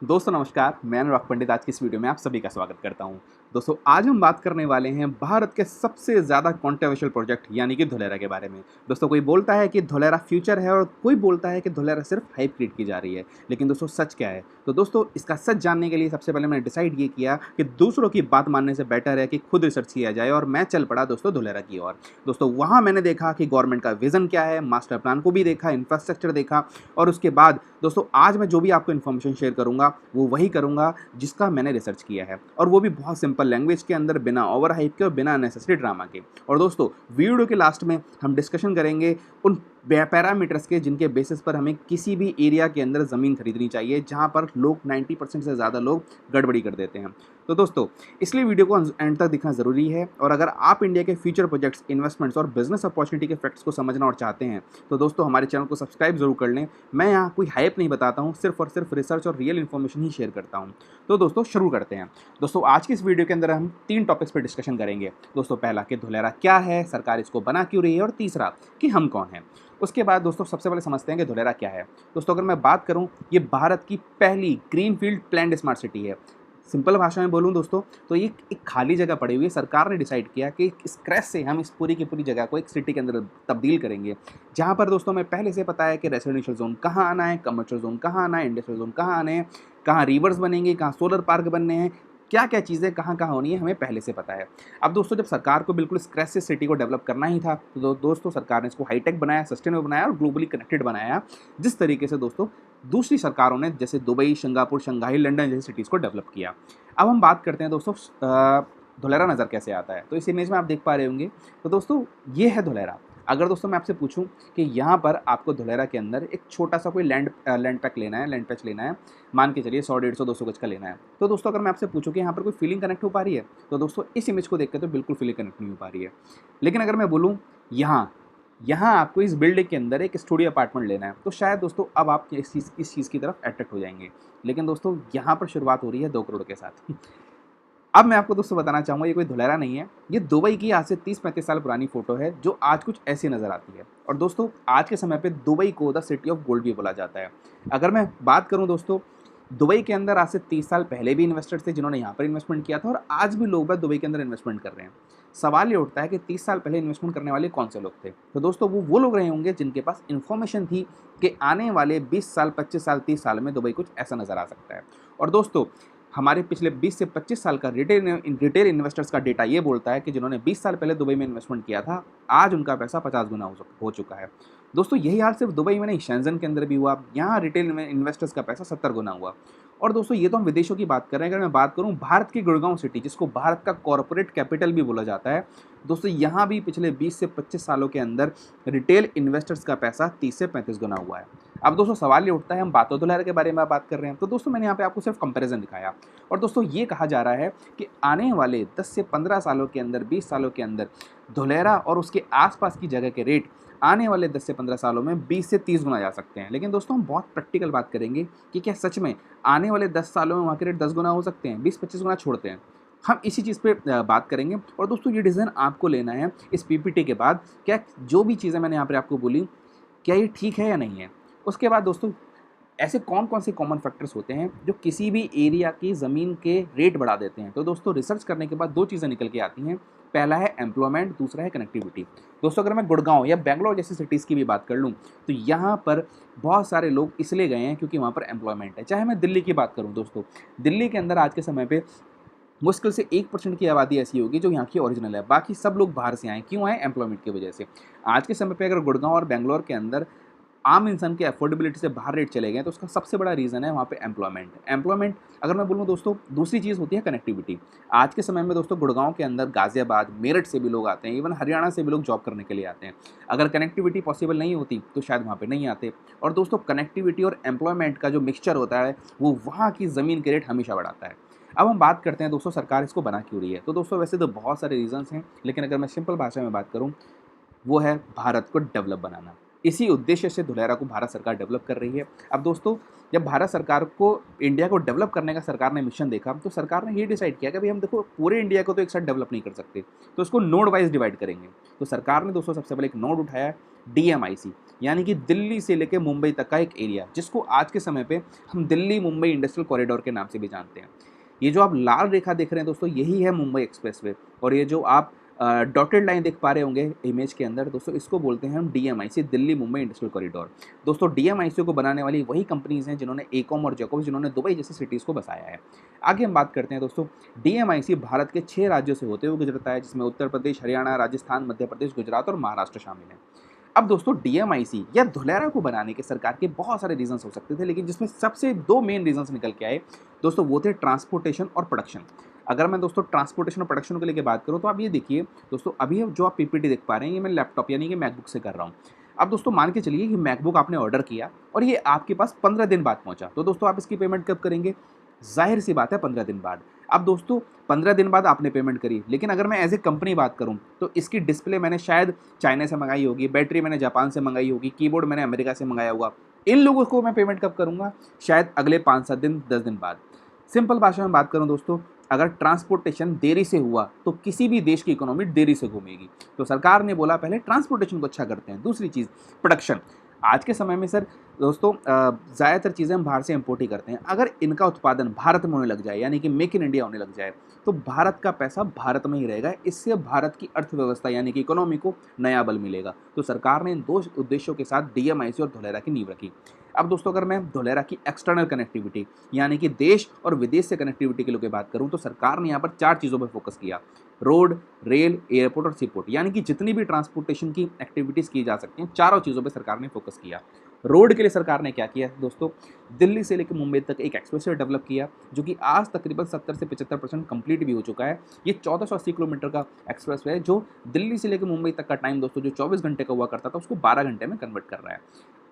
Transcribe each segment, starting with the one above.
दोस्तों नमस्कार, मैं अनुराग पंडित आज की इस वीडियो में आप सभी का स्वागत करता हूं। दोस्तों आज हम बात करने वाले हैं भारत के सबसे ज़्यादा कॉन्ट्रोवर्शियल प्रोजेक्ट यानी कि धुलेरा के बारे में। दोस्तों कोई बोलता है कि धुलेरा फ्यूचर है और कोई बोलता है कि धुलेरा सिर्फ हाइप क्रिएट की जा रही है। लेकिन दोस्तों सच क्या है? तो दोस्तों इसका सच जानने के लिए सबसे पहले मैंने डिसाइड ये किया कि दूसरों की बात मानने से बेटर है कि खुद रिसर्च किया जाए और मैं चल पड़ा दोस्तों धुलेरा की ओर। दोस्तों वहाँ मैंने देखा कि गवर्नमेंट का विज़न क्या है, मास्टर प्लान को भी देखा, इंफ्रास्ट्रक्चर देखा और उसके बाद दोस्तों आज मैं जो भी आपको इन्फॉर्मेशन शेयर करूँगा वो वही करूँगा जिसका मैंने रिसर्च किया है और वो भी बहुत सिंपल लैंग्वेज के अंदर बिना ओवर हाइप के और बिना अननेसेसरी ड्रामा के। और दोस्तों वीडियो के लास्ट में हम डिस्कशन करेंगे उन पैरामीटर्स के जिनके बेसिस पर हमें किसी भी एरिया के अंदर ज़मीन खरीदनी चाहिए जहाँ पर लोग 90% से ज़्यादा लोग गड़बड़ी कर देते हैं। तो दोस्तों इसलिए वीडियो को एंड तक देखना ज़रूरी है और अगर आप इंडिया के फ्यूचर प्रोजेक्ट्स, इन्वेस्टमेंट्स और बिजनेस अपॉर्चुनिटी के फैक्ट्स को समझना और चाहते हैं तो दोस्तों हमारे चैनल को सब्सक्राइब जरूर कर लें। मैं यहाँ कोई हाइप नहीं बताता हूँ, सिर्फ और सिर्फ रिसर्च और रियल इन्फॉर्मेशन ही शेयर करता हूँ। तो दोस्तों शुरू करते हैं। दोस्तों आज की इस वीडियो के अंदर हम 3 टॉपिक्स पर डिस्कशन करेंगे। दोस्तों पहला कि धुलेरा क्या है, सरकार इसको बना क्यों रही है और तीसरा कि हम कौन हैं। उसके बाद दोस्तों सबसे पहले समझते हैं कि धुलेरा क्या है। दोस्तों अगर मैं बात करूं, ये भारत की पहली ग्रीनफील्ड प्लैन्ड स्मार्ट सिटी है। सिंपल भाषा में बोलूं दोस्तों तो ये एक खाली जगह पड़ी हुई है। सरकार ने डिसाइड किया कि स्क्रैच से हम इस पूरी की पूरी जगह को एक सिटी के अंदर तब्दील करेंगे, जहां पर दोस्तों हमें पहले से पता है कि रेसिडेंशियल जोन कहाँ आना है, कमर्शियल जोन कहाँ आना है, इंडस्ट्रियल जोन कहाँ आने हैं, कहाँ रिवर्स बनेंगे, कहाँ सोलर पार्क बनने हैं, क्या क्या चीज़ें कहाँ कहाँ होनी है हमें पहले से पता है। अब दोस्तों जब सरकार को बिल्कुल स्क्रैच से सिटी को डेवलप करना ही था तो दोस्तों सरकार ने इसको हाईटेक बनाया, सस्टेनेबल बनाया और ग्लोबली कनेक्टेड बनाया। जिस तरीके से दोस्तों दूसरी सरकारों ने जैसे दुबई, सिंगापुर, शंघाई, लंदन जैसी सिटीज़ को डेवलप किया। अब हम बात करते हैं दोस्तों धुलेरा नज़र कैसे आता है। तो इस इमेज में आप देख पा रहे होंगे। तो दोस्तों ये है धुलेरा। अगर दोस्तों मैं आपसे पूछूं कि यहाँ पर आपको धुलेरा के अंदर एक छोटा सा कोई लैंड पैच लेना है, मान के चलिए 100, 150, 200 गज का लेना है। तो दोस्तों अगर मैं आपसे पूछूं कि यहाँ पर कोई फीलिंग कनेक्ट हो पा रही है तो दोस्तों इस इमेज को देख के तो बिल्कुल फीलिंग कनेक्ट नहीं हो पा रही है। लेकिन अगर मैं बोलूँ यहाँ यहाँ आपको इस बिल्डिंग के अंदर एक स्टूडियो अपार्टमेंट लेना है तो शायद दोस्तों अब आप इस चीज़ की तरफ अट्रैक्ट हो जाएंगे। लेकिन दोस्तों यहाँ पर शुरुआत हो रही है 2 करोड़ के साथ। अब मैं आपको दोस्तों बताना चाहूँगा ये कोई धुलेरा नहीं है, ये दुबई की आज से 30-35 साल पुरानी फ़ोटो है जो आज कुछ ऐसी नज़र आती है। और दोस्तों आज के समय पे दुबई को द सिटी ऑफ गोल्ड भी बोला जाता है। अगर मैं बात करूँ दोस्तों, दुबई के अंदर आज से 30 साल पहले भी इन्वेस्टर्स थे जिन्होंने यहाँ पर इन्वेस्टमेंट किया था और आज भी लोग दुबई के अंदर इन्वेस्टमेंट कर रहे हैं। सवाल ये उठता है कि 30 साल पहले इन्वेस्टमेंट करने वाले कौन से लोग थे? तो दोस्तों वो लोग रहे होंगे जिनके पास इन्फॉर्मेशन थी कि आने वाले 20 साल, 25 साल, 30 साल में दुबई कुछ ऐसा नज़र आ सकता है। और दोस्तों हमारे पिछले 20 से 25 साल का रिटेल इन्वेस्टर्स का डेटा ये बोलता है कि जिन्होंने 20 साल पहले दुबई में इन्वेस्टमेंट किया था, आज उनका पैसा 50 गुना हो चुका है। दोस्तों यही हाल सिर्फ दुबई में नहीं, शेंजन के अंदर भी हुआ। यहाँ रिटेल इन्वेस्टर्स का पैसा 70 गुना हुआ। और दोस्तों ये तो हम विदेशों की बात कर रहे हैं। अगर मैं बात करूँ भारत की गुड़गांव सिटी, जिसको भारत का कॉरपोरेट कैपिटल भी बोला जाता है, दोस्तों यहाँ भी पिछले 20 से 25 सालों के अंदर रिटेल इन्वेस्टर्स का पैसा 30 से 35 गुना हुआ है। अब दोस्तों सवाल ये उठता है, हम बातों धुलेरा के बारे में बात कर रहे हैं तो दोस्तों मैंने यहाँ पे आपको सिर्फ कंपैरिजन दिखाया। और दोस्तों ये कहा जा रहा है कि आने वाले 10 से 15 सालों के अंदर, 20 सालों के अंदर धुलेरा और उसके आसपास की जगह के रेट आने वाले 10 से 15 सालों में 20 से 30 गुना जा सकते हैं। लेकिन दोस्तों हम बहुत प्रैक्टिकल बात करेंगे कि क्या सच में आने वाले 10 सालों में वहाँ के रेट 10 गुना हो सकते हैं, 20-25 गुना छोड़ते हैं। हम इसी चीज़ पे बात करेंगे। और दोस्तों ये डिसीजन आपको लेना है इस पीपीटी के बाद, क्या जो भी चीज़ें मैंने यहाँ पर आपको बोली क्या ये ठीक है या नहीं है। उसके बाद दोस्तों ऐसे कौन कौन से कॉमन फैक्टर्स होते हैं जो किसी भी एरिया की ज़मीन के रेट बढ़ा देते हैं। तो दोस्तों रिसर्च करने के बाद 2 चीज़ें निकल के आती हैं। पहला है एम्प्लॉयमेंट, दूसरा है कनेक्टिविटी। दोस्तों अगर मैं गुड़गांव या बेंगलोर जैसी सिटीज़ की भी बात कर लूँ तो यहाँ पर बहुत सारे लोग इसलिए गए हैं क्योंकि वहाँ पर एम्प्लॉयमेंट है। चाहे मैं दिल्ली की बात करूँ दोस्तों, दिल्ली के अंदर आज के समय पे मुश्किल से 1% की आबादी ऐसी होगी जो यहाँ की ओरिजिनल है, बाकी सब लोग बाहर से आए। क्यों आए? एम्प्लॉयमेंट की वजह से। आज के समय पे अगर गुड़गांव और बेंगलोर के अंदर आम इंसान की अफोर्डेबिलिटी से बाहर रेट चले गए तो उसका सबसे बड़ा रीज़न है वहाँ पे एम्प्लॉयमेंट अगर मैं बोलूँ दोस्तों, दूसरी चीज़ होती है कनेक्टिविटी। आज के समय में दोस्तों गुड़गांव के अंदर गाज़ियाबाद, मेरठ से भी लोग आते हैं, इवन हरियाणा से भी लोग जॉब करने के लिए आते हैं। अगर कनेक्टिविटी पॉसिबल नहीं होती तो शायद वहाँ पे नहीं आते। और दोस्तों कनेक्टिविटी और एम्प्लॉयमेंट का जो मिक्सचर होता है वो वहाँ की ज़मीन के रेट हमेशा बढ़ाता है। अब हम बात करते हैं दोस्तों सरकार इसको बना क्यों रही है। तो दोस्तों वैसे तो बहुत सारे रीज़न्स हैं, लेकिन अगर मैं सिंपल भाषा में बात करूँ वो है भारत को डेवलप बनाना। इसी उद्देश्य से धुलेरा को भारत सरकार डेवलप कर रही है। अब दोस्तों, जब भारत सरकार को इंडिया को डेवलप करने का सरकार ने मिशन देखा, तो सरकार ने ये डिसाइड किया कि भाई हम देखो पूरे इंडिया को तो एक साथ डेवलप नहीं कर सकते, तो इसको नोड वाइज डिवाइड करेंगे। तो सरकार ने दोस्तों सबसे पहले एक नोड उठाया, DMIC, यानी कि दिल्ली से लेकर मुंबई तक का एक एरिया, जिसको आज के समय पे हम दिल्ली मुंबई इंडस्ट्रियल कॉरिडोर के नाम से भी जानते हैं। ये जो आप लाल रेखा देख रहे हैं दोस्तों, यही है मुंबई एक्सप्रेसवे, और ये जो आप डॉटेड लाइन देख पा रहे होंगे इमेज के अंदर दोस्तों, इसको बोलते हैं हम DMIC, Delhi Mumbai industrial corridor. दोस्तों DMIC को बनाने वाली वही कंपनीज हैं जिन्होंने एकॉम और जैकॉब, जिन्होंने दुबई जैसी सिटीज़ को बसाया है। आगे हम बात करते हैं दोस्तों, DMIC भारत के 6 राज्यों से होते हुए गुजरता है, जिसमें उत्तर प्रदेश, हरियाणा, राजस्थान, मध्य प्रदेश, गुजरात और महाराष्ट्र शामिल हैं। अब दोस्तों DMIC या धुलेरा को बनाने के सरकार के बहुत सारे रीजंस हो सकते थे, लेकिन जिसमें सबसे 2 मेन रीजंस निकल के आए दोस्तों, वो थे ट्रांसपोर्टेशन और प्रोडक्शन। अगर मैं दोस्तों ट्रांसपोर्टेशन और प्रोडक्शन को लेकर बात करूं, तो आप ये देखिए दोस्तों, अभी जो आप PPT देख पा रहे हैं, ये मैं लैपटॉप यानी कि मैकबुक से कर रहा हूँ। अब दोस्तों मान के चलिए कि मैकबुक आपने ऑर्डर किया और ये आपके पास 15 दिन बाद पहुंचा, तो दोस्तों आप इसकी पेमेंट कब करेंगे? जाहिर सी बात है 15 दिन बाद। अब दोस्तों 15 दिन बाद आपने पेमेंट करी, लेकिन अगर मैं एज ए कंपनी बात करूं, तो इसकी डिस्प्ले मैंने शायद चाइना से मंगाई होगी, बैटरी मैंने जापान से मंगाई होगी, कीबोर्ड मैंने अमेरिका से मंगाया होगा। इन लोगों को मैं पेमेंट कब करूंगा? शायद अगले 5-7 दिन, 10 दिन बाद। सिंपल भाषा में बात करूं दोस्तों, अगर ट्रांसपोर्टेशन देरी से हुआ तो किसी भी देश की इकोनॉमी देरी से घूमेगी। तो सरकार ने बोला पहले ट्रांसपोर्टेशन को अच्छा करते हैं। दूसरी चीज़ प्रोडक्शन। आज के समय में सर दोस्तों ज़्यादातर चीज़ें हम बाहर से इंपोर्ट ही करते हैं। अगर इनका उत्पादन भारत में होने लग जाए, यानी कि मेक इन इंडिया होने लग जाए, तो भारत का पैसा भारत में ही रहेगा। इससे भारत की अर्थव्यवस्था यानी कि इकोनॉमी को नया बल मिलेगा। तो सरकार ने इन 2 उद्देश्यों के साथ DMIC और धुलेरा की नींव रखी। अब दोस्तों अगर मैं धुलेरा की एक्सटर्नल कनेक्टिविटी यानी कि देश और विदेश से कनेक्टिविटी के लिए बात करूं, तो सरकार ने यहाँ पर 4 चीज़ों पर फोकस किया। रोड, रेल, एयरपोर्ट और सीपोर्ट, यानी कि जितनी भी ट्रांसपोर्टेशन की एक्टिविटीज़ की जा सकती हैं, चारों चीज़ों पर सरकार ने फोकस किया। रोड के लिए सरकार ने क्या किया दोस्तों, दिल्ली से लेकर मुंबई तक एक एक्सप्रेसवे डेवलप किया, जो कि आज तकरीबन 70 से 75% कंप्लीट भी हो चुका है। ये 1480 किलोमीटर का एक्सप्रेसवे है, जो दिल्ली से लेकर मुंबई तक का टाइम दोस्तों जो 24 घंटे का हुआ करता था, उसको 12 घंटे में कन्वर्ट कर रहा है।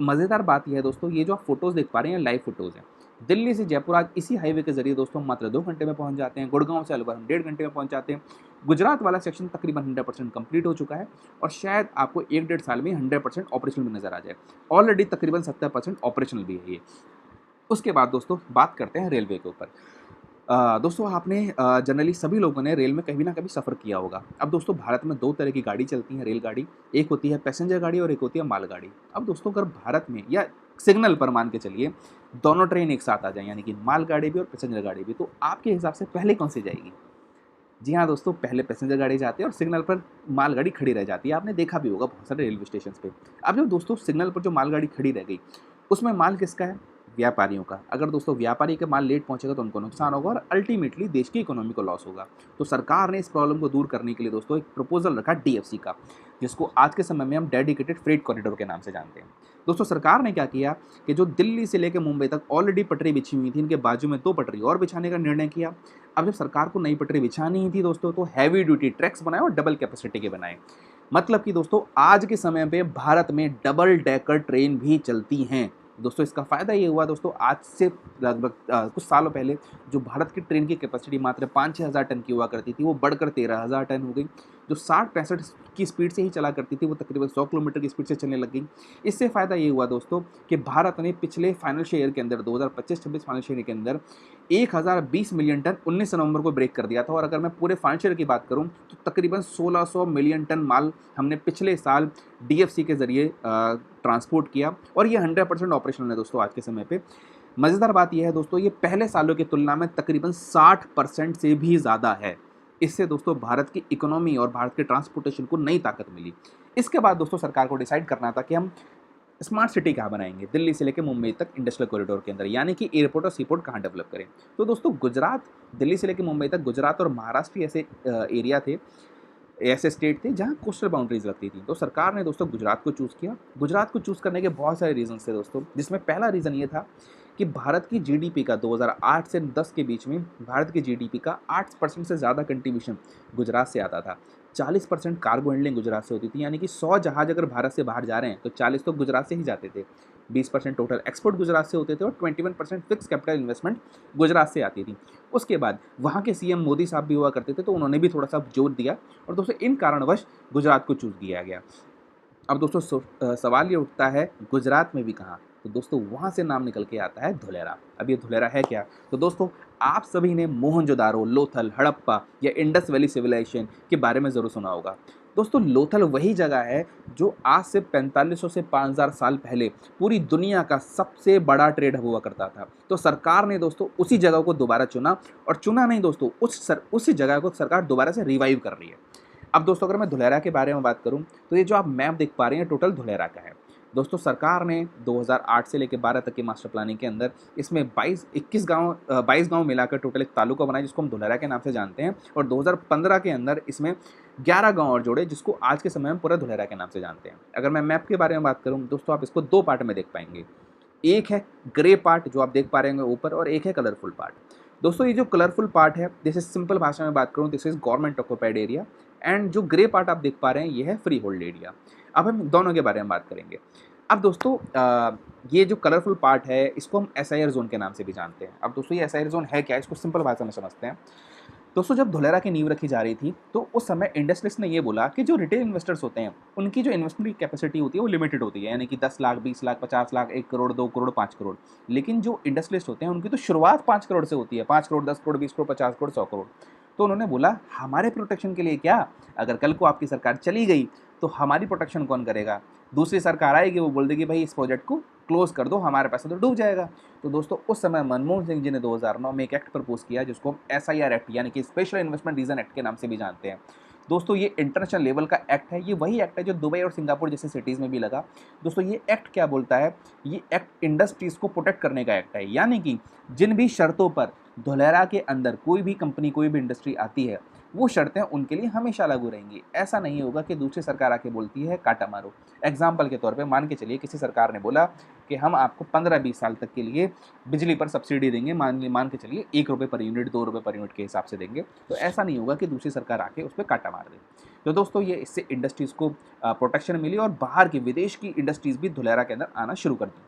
मज़ेदार बात यह है दोस्तों, ये जो आप फोटोज़ देख पा रहे हैं, लाइव फोटोज़ हैं। दिल्ली से जयपुर आज इसी हाईवे के जरिए दोस्तों मात्र 2 घंटे में पहुंच जाते हैं। गुड़गांव से अलवर हम 1.5 घंटे में पहुंच जाते हैं। गुजरात वाला सेक्शन तकरीबन 100% कंप्लीट हो चुका है और शायद आपको 1-1.5 साल में 100% ऑपरेशनल में नजर आ जाए। ऑलरेडी तकरीबन 70% ऑपरेशनल भी है ये। उसके बाद दोस्तों बात करते हैं रेलवे के ऊपर। दोस्तों आपने जनरली सभी लोगों ने रेल में कभी ना कभी सफ़र किया होगा। अब दोस्तों भारत में 2 तरह की गाड़ी चलती हैं रेलगाड़ी, एक होती है पैसेंजर गाड़ी और एक होती है मालगाड़ी। अब दोस्तों अगर भारत में या सिग्नल पर मान के चलिए दोनों ट्रेन एक साथ आ जाएं, यानी कि मालगाड़ी भी और पैसेंजर गाड़ी भी, तो आपके हिसाब से पहले कौन सी जाएगी? जी हाँ दोस्तों, पहले पैसेंजर गाड़ी जाती है और सिग्नल पर मालगाड़ी खड़ी रह जाती है। आपने देखा भी होगा बहुत सारे रेलवे स्टेशन पे। अब जब दोस्तों सिग्नल पर जो मालगाड़ी खड़ी रह गई, उसमें माल किसका है? व्यापारियों का। अगर दोस्तों व्यापारी के माल लेट पहुंचेगा तो उनको नुकसान होगा और अल्टीमेटली देश की इकोनॉमी को लॉस होगा। तो सरकार ने इस प्रॉब्लम को दूर करने के लिए दोस्तों एक प्रपोजल रखा DFC का, जिसको आज के समय में हम डेडिकेटेड फ्रेट कॉरिडोर के नाम से जानते हैं। दोस्तों सरकार ने क्या किया कि जो दिल्ली से लेकर मुंबई तक ऑलरेडी पटरी बिछी हुई थी, इनके बाजू में 2 पटरी और बिछाने का निर्णय किया। अब जब सरकार को नई पटरी बिछानी ही थी दोस्तों, तो हैवी ड्यूटी ट्रैक्स बनाए और डबल कैपेसिटी के बनाए। मतलब कि दोस्तों आज के समय पे भारत में डबल डेकर ट्रेन भी चलती हैं। दोस्तों इसका फ़ायदा ये हुआ दोस्तों, आज से लगभग कुछ सालों पहले जो भारत की ट्रेन की कैपेसिटी मात्र 5-6 हज़ार टन की हुआ करती थी, वो बढ़कर 13,000 टन हो गई। जो 60-65 की स्पीड से ही चला करती थी, वो तकरीबन 100 किलोमीटर की स्पीड से चलने लग गई। इससे फ़ायदा ये हुआ दोस्तों कि भारत ने पिछले फाइनेंशियल ईयर के अंदर 2025-26 फाइनेंशियल ईयर के अंदर 1020 मिलियन टन 19 नवंबर को ब्रेक कर दिया था। और अगर मैं पूरे फाइनेंशियल ईयर की बात करूँ, तो तकरीबन 1600 मिलियन टन माल हमने पिछले साल DFC के ज़रिए ट्रांसपोर्ट किया और ये 100% ऑपरेशनल है दोस्तों आज के समय पे। मज़ेदार बात यह है दोस्तों, ये पहले सालों की तुलना में तकरीबन 60% से भी ज़्यादा है। इससे दोस्तों भारत की इकोनॉमी और भारत के ट्रांसपोर्टेशन को नई ताकत मिली। इसके बाद दोस्तों सरकार को डिसाइड करना था कि हम स्मार्ट सिटी कहाँ बनाएंगे, दिल्ली से लेकर मुंबई तक इंडस्ट्रियल कॉरिडोर के अंदर, यानी कि एयरपोर्ट और सीपोर्ट कहाँ डेवलप करें। तो दोस्तों गुजरात, दिल्ली से लेकर मुंबई तक गुजरात और महाराष्ट्र ऐसे एरिया थे, ऐसे स्टेट थे जहाँ कोस्टल बाउंड्रीज लगती थी। तो सरकार ने दोस्तों गुजरात को चूज़ किया। गुजरात को चूज़ करने के बहुत सारे रीजंस थे दोस्तों, जिसमें पहला रीज़न ये था कि भारत की GDP का 2008 से 10 के बीच में भारत की GDP का 8% से ज़्यादा कंट्रीब्यूशन गुजरात से आता था। 40% कार्गो हैंडलिंग गुजरात से होती थी, यानी कि 100 जहाज अगर भारत से बाहर जा रहे हैं तो 40 तो गुजरात से ही जाते थे। 20% टोटल एक्सपोर्ट गुजरात से होते थे और 21% फिक्स कैपिटल इन्वेस्टमेंट गुजरात से आती थी। उसके बाद वहाँ के CM मोदी साहब भी हुआ करते थे, तो उन्होंने भी थोड़ा सा जोर दिया और दोस्तों इन कारणवश गुजरात को चूज़ किया गया। अब दोस्तों सवाल ये उठता है गुजरात में भी कहाँ? तो दोस्तों वहाँ से नाम निकल के आता है धुलेरा। अब ये धुलेरा है क्या? तो दोस्तों आप सभी ने मोहनजोदारो, लोथल, हड़प्पा या इंडस वैली सिविलाइजेशन के बारे में ज़रूर सुना होगा। दोस्तों लोथल वही जगह है जो आज से 4500 से 5000 साल पहले पूरी दुनिया का सबसे बड़ा ट्रेड हब हुआ करता था। तो सरकार ने दोस्तों उसी जगह को दोबारा चुना, और चुना नहीं दोस्तों, उसी जगह को सरकार दोबारा से रिवाइव कर रही है। अब दोस्तों अगर मैं धुलेरा के बारे में बात करूं, तो ये जो आप मैप देख पा रहे हैं टोटल धुलेरा का है। दोस्तों सरकार ने 2008 से लेकर 12 तक की मास्टर प्लानिंग के अंदर इसमें 22 गांव मिलाकर टोटल एक तालुका बनाया जिसको हम धुलेरा के नाम से जानते हैं, और 2015 के अंदर इसमें 11 गांव और जोड़े जिसको आज के समय में पूरा धुलेरा के नाम से जानते हैं। अगर मैं मैप के बारे में बात करूँ दोस्तों, आप इसको 2 पार्ट में देख पाएंगे। एक है ग्रे पार्ट जो आप देख पा रहे होंगे ऊपर, और एक है कलरफुल पार्ट। दोस्तों ये जो कलरफुल पार्ट है, जैसे सिंपल भाषा में बात करूँ, this is government occupied area, and जो ग्रे पार्ट आप देख पा रहे हैं ये है फ्री होल्ड एरिया। अब हम दोनों के बारे में बात करेंगे। अब दोस्तों ये जो कलरफुल पार्ट है इसको हम एसआईआर जोन के नाम से भी जानते हैं। अब दोस्तों ये एसआईआर जोन है क्या, इसको सिंपल भाषा में समझते हैं। दोस्तों जब धुलेरा की नींव रखी जा रही थी तो उस समय इंडस्ट्रियलिस्ट ने ये बोला कि जो रिटेल इन्वेस्टर्स होते हैं उनकी जो इन्वेस्टमेंट की कैपेसिटी होती है वो लिमिटेड होती है, यानी कि 10 लाख, 20 लाख, 50 लाख, 1 करोड़, 2 करोड़, 5 करोड़। लेकिन जो इंडस्ट्रियलिस्ट होते हैं उनकी तो शुरुआत 5 करोड़ से होती है, 5 करोड़, 10 करोड़, 20 करोड़, 50 करोड़, 100 करोड़। तो उन्होंने बोला हमारे प्रोटेक्शन के लिए क्या, अगर कल को आपकी सरकार चली गई तो हमारी प्रोटेक्शन कौन करेगा? दूसरी सरकार आएगी, वो बोल देगी भाई इस प्रोजेक्ट को क्लोज कर दो, हमारे पैसा तो डूब जाएगा। तो दोस्तों उस समय मनमोहन सिंह जी ने 2009 में एक एक्ट प्रपोज किया जिसको हम एसआईआर एक्ट यानी कि स्पेशल इन्वेस्टमेंट रीजन एक्ट के नाम से भी जानते हैं। दोस्तों ये इंटरनेशनल लेवल का एक्ट है, ये वही एक्ट है जो दुबई और सिंगापुर जैसे सिटीज़ में भी लगा। दोस्तों ये एक्ट क्या बोलता है, ये एक्ट इंडस्ट्रीज़ को प्रोटेक्ट करने का एक्ट है, यानी कि जिन भी शर्तों पर धुलेरा के अंदर कोई भी कंपनी, कोई भी इंडस्ट्री आती है, वो शर्तें उनके लिए हमेशा लागू रहेंगी। ऐसा नहीं होगा कि दूसरी सरकार आके बोलती है काटा मारो। एग्जाम्पल के तौर पे मान के चलिए किसी सरकार ने बोला कि हम आपको 15-20 साल तक के लिए बिजली पर सब्सिडी देंगे, मान के चलिए 1 रुपये पर यूनिट, 2 रुपये पर यूनिट के हिसाब से देंगे। तो ऐसा नहीं होगा कि दूसरी सरकार आके उस पर काटा मार दे। तो दोस्तों ये इससे इंडस्ट्रीज़ को प्रोटेक्शन मिली और बाहर की विदेश की इंडस्ट्रीज़ भी धुलेरा के अंदर आना शुरू कर दी।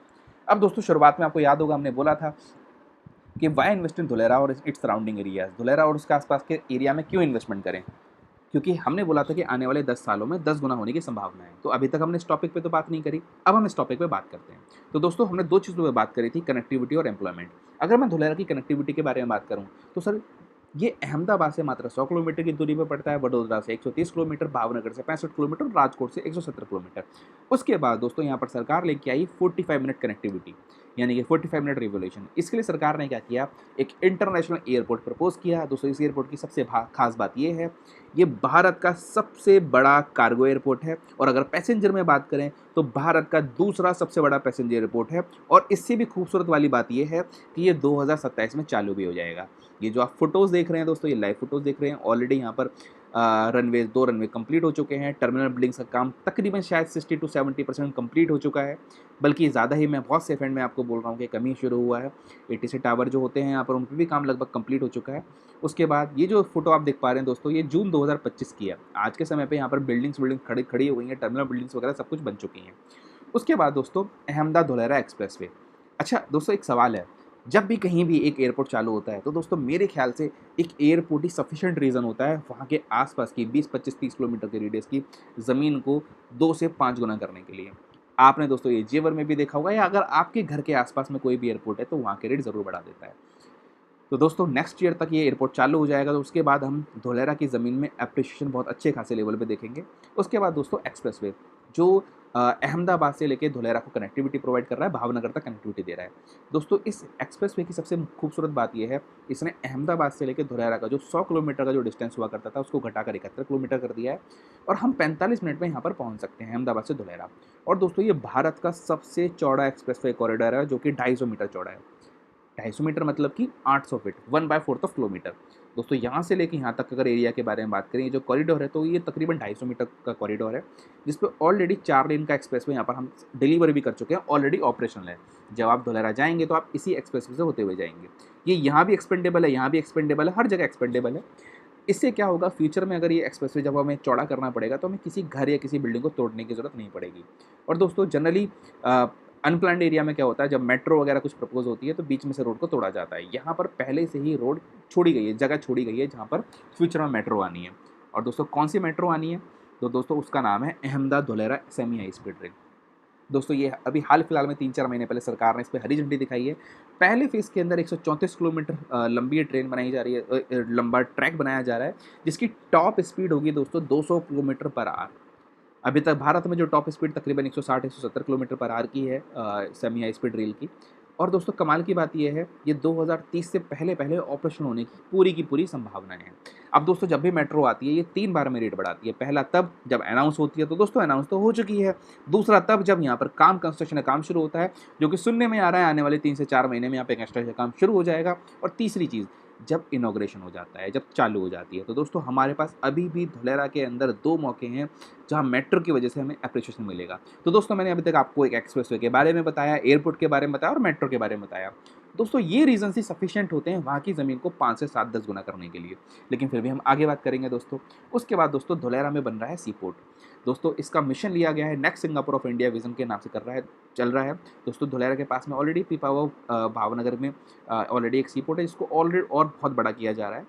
अब दोस्तों शुरुआत में आपको याद होगा हमने बोला था कि वाई इन्वेस्ट इन धुलेरा और इट्स सराउंडिंग एरियाज, धुलेरा और उसके आसपास के एरिया में क्यों इन्वेस्टमेंट करें, क्योंकि हमने बोला था कि आने वाले 10 सालों में 10 गुना होने की संभावना है। तो अभी तक हमने इस टॉपिक पे तो बात नहीं करी, अब हम इस टॉपिक पे बात करते हैं। तो दोस्तों हमने 2 चीज़ों पे बात करी थी, कनेक्टिविटी और एम्प्लॉयमेंट। अगर मैं धुलेरा की कनेक्टिविटी के बारे में बात करूँ तो सर ये अहमदाबाद से मात्र 100 किलोमीटर की दूरी पर पड़ता है, वडोदरा से 130 किलोमीटर, भावनगर से 65 किलोमीटर, राजकोट से 170 किलोमीटर। उसके बाद दोस्तों यहाँ पर सरकार लेके आई 45 मिनट कनेक्टिविटी, यानी कि 45 मिनट रिवोल्यूशन। इसके लिए सरकार ने क्या किया, एक इंटरनेशनल एयरपोर्ट प्रपोज किया। दोस्तों इस एयरपोर्ट की सबसे खास बात ये है, ये भारत का सबसे बड़ा कार्गो एयरपोर्ट है, और अगर पैसेंजर में बात करें तो भारत का दूसरा सबसे बड़ा पैसेंजर एयरपोर्ट है। और इससे भी खूबसूरत वाली बात ये है कि ये 2027 में चालू भी हो जाएगा। ये जो आप फोटोज़ देख रहे हैं दोस्तों, ये लाइव फोटोज़ देख रहे हैं। ऑलरेडी यहाँ पर रनवे 2 रनवे कंप्लीट हो चुके हैं। टर्मिनल बिल्डिंग्स का काम तकरीबन शायद 60 to 70% कंप्लीट हो चुका है, बल्कि ज़्यादा ही, मैं बहुत से फ्रेंड में आपको बोल रहा हूँ कि कमी शुरू हुआ है। एटीसी टावर जो होते हैं यहाँ पर उन पर भी काम लगभग कंप्लीट हो चुका है। उसके बाद ये जो फोटो आप देख पा रहे हैं दोस्तों, ये जून 2025 की है। आज के समय पे यहाँ पर बिल्डिंग खड़ी हो गई हैं, टर्मिनल बिल्डिंग्स वगैरह सब कुछ बन चुकी हैं। उसके बाद दोस्तों अहमदाबाद धुलेरा एक्सप्रेसवे। अच्छा दोस्तों एक सवाल है, जब भी कहीं भी एक एयरपोर्ट चालू होता है तो दोस्तों मेरे ख्याल से एक एयरपोर्ट ही सफिशिएंट रीज़न होता है वहाँ के आसपास की 20, 25, 30 किलोमीटर के रेडियस की ज़मीन को 2 से 5 गुना करने के लिए। आपने दोस्तों ये जेवर में भी देखा होगा, या अगर आपके घर के आसपास में कोई भी एयरपोर्ट है तो वहाँ के रेट ज़रूर बढ़ा देता है। तो दोस्तों नेक्स्ट ईयर तक ये एयरपोर्ट चालू हो जाएगा, तो उसके बाद हम धुलेरा की ज़मीन में एप्रिसिएशन बहुत अच्छे खासे लेवल पे देखेंगे। उसके बाद दोस्तों एक्सप्रेसवे जो अहमदाबाद से लेके धुलेरा को कनेक्टिविटी प्रोवाइड कर रहा है, भावनगर तक कनेक्टिविटी दे रहा है। दोस्तों इस एक्सप्रेसवे की सबसे खूबसूरत बात यह है, इसने अहमदाबाद से लेके धुलेरा का जो 100 किलोमीटर का जो डिस्टेंस हुआ करता था उसको घटाकर 71 किलोमीटर कर दिया है, और हम 45 मिनट में यहाँ पर पहुँच सकते हैं अहमदाबाद से धुलेरा। और दोस्तों ये भारत का सबसे चौड़ा एक्सप्रेसवे कॉरिडोर है जो कि 250 मीटर चौड़ा है। 250 मीटर मतलब कि 800 फीट, 1/4 ऑफ किलोमीटर। दोस्तों यहाँ से लेके यहाँ तक अगर एरिया के बारे में बात करें, ये जो कॉरिडोर है तो ये तकरीबन 250 मीटर का कॉरिडोर है, जिस पे ऑलरेडी 4 लेन का एक्सप्रेसवे यहाँ पर हम डिलीवर भी कर चुके हैं, ऑलरेडी ऑपरेशनल है। जब आप धुलेरा जाएंगे तो आप इसी एक्सप्रेसवे से होते हुए जाएंगे। ये यहाँ भी एक्सपेंडेबल है, यहाँ भी एक्सपेंडेबल है, हर जगह एक्सपेंडेबल है। इससे क्या होगा, फ्यूचर में अगर ये एक्सप्रेसवे जब हमें चौड़ा करना पड़ेगा तो हमें किसी घर या किसी बिल्डिंग को तोड़ने की ज़रूरत नहीं पड़ेगी। और दोस्तों जनरली अनप्लान्ड एरिया में क्या होता है, जब मेट्रो वगैरह कुछ प्रपोज होती है तो बीच में से रोड को तोड़ा जाता है। यहाँ पर पहले से ही रोड छोड़ी गई है, जगह छोड़ी गई है जहाँ पर फ्यूचर में मेट्रो आनी है। और दोस्तों कौन सी मेट्रो आनी है, तो दोस्तों उसका नाम है Ahmedabad Dholera semi high speed rail. दोस्तों ये अभी हाल फिलहाल में 3-4 महीने पहले सरकार ने इस पे हरी झंडी दिखाई है। पहले फ़ेज़ के अंदर 134 किलोमीटर लंबी ये ट्रेन बनाई जा रही है, लंबा ट्रैक बनाया जा रहा है, जिसकी टॉप स्पीड होगी दोस्तों 200 किलोमीटर पर आवर। अभी तक भारत में जो टॉप स्पीड तकरीबन 160-170 किलोमीटर पर आवर की है सेमी हाई स्पीड रेल की। और दोस्तों कमाल की बात ये है, ये 2030 से पहले-पहले ऑपरेशन होने की पूरी संभावनाएँ हैं। अब दोस्तों जब भी मेट्रो आती है, ये 3 बार में रेट बढ़ाती है। पहला तब जब अनाउंस होती है, तो दोस्तों अनाउंस तो हो चुकी है। दूसरा तब जब यहाँ पर कंस्ट्रक्शन का काम शुरू होता है, जो कि सुनने में आ रहा है आने वाले 3 से 4 महीने में यहाँ पे कंस्ट्रक्शन का काम शुरू हो जाएगा। और तीसरी चीज़, जब इनॉग्रेशन हो जाता है, जब चालू हो जाती है, तो दोस्तों हमारे पास अभी भी धुलेरा के अंदर 2 मौके हैं, जहाँ मेट्रो की वजह से हमें एप्रिसिएशन मिलेगा। तो दोस्तों मैंने अभी तक आपको एक एक्सप्रेसवे के बारे में बताया, एयरपोर्ट के बारे में बताया और मेट्रो के बारे में बताया। दोस्तों ये रीज़न्स ही सफिशिएंट होते हैं वहाँ की ज़मीन को 5 से 7-10 गुना करने के लिए। लेकिन फिर भी हम आगे बात करेंगे दोस्तों। उसके बाद दोस्तों धुलेरा में बन रहा है सी पोर्ट। दोस्तों इसका मिशन लिया गया है next Singapore of India vision के नाम से चल रहा है। दोस्तों धुलेरा के पास में ऑलरेडी पीपावाव भावनगर में ऑलरेडी एक सी पोर्ट है, जिसको ऑलरेडी और बहुत बड़ा किया जा रहा है।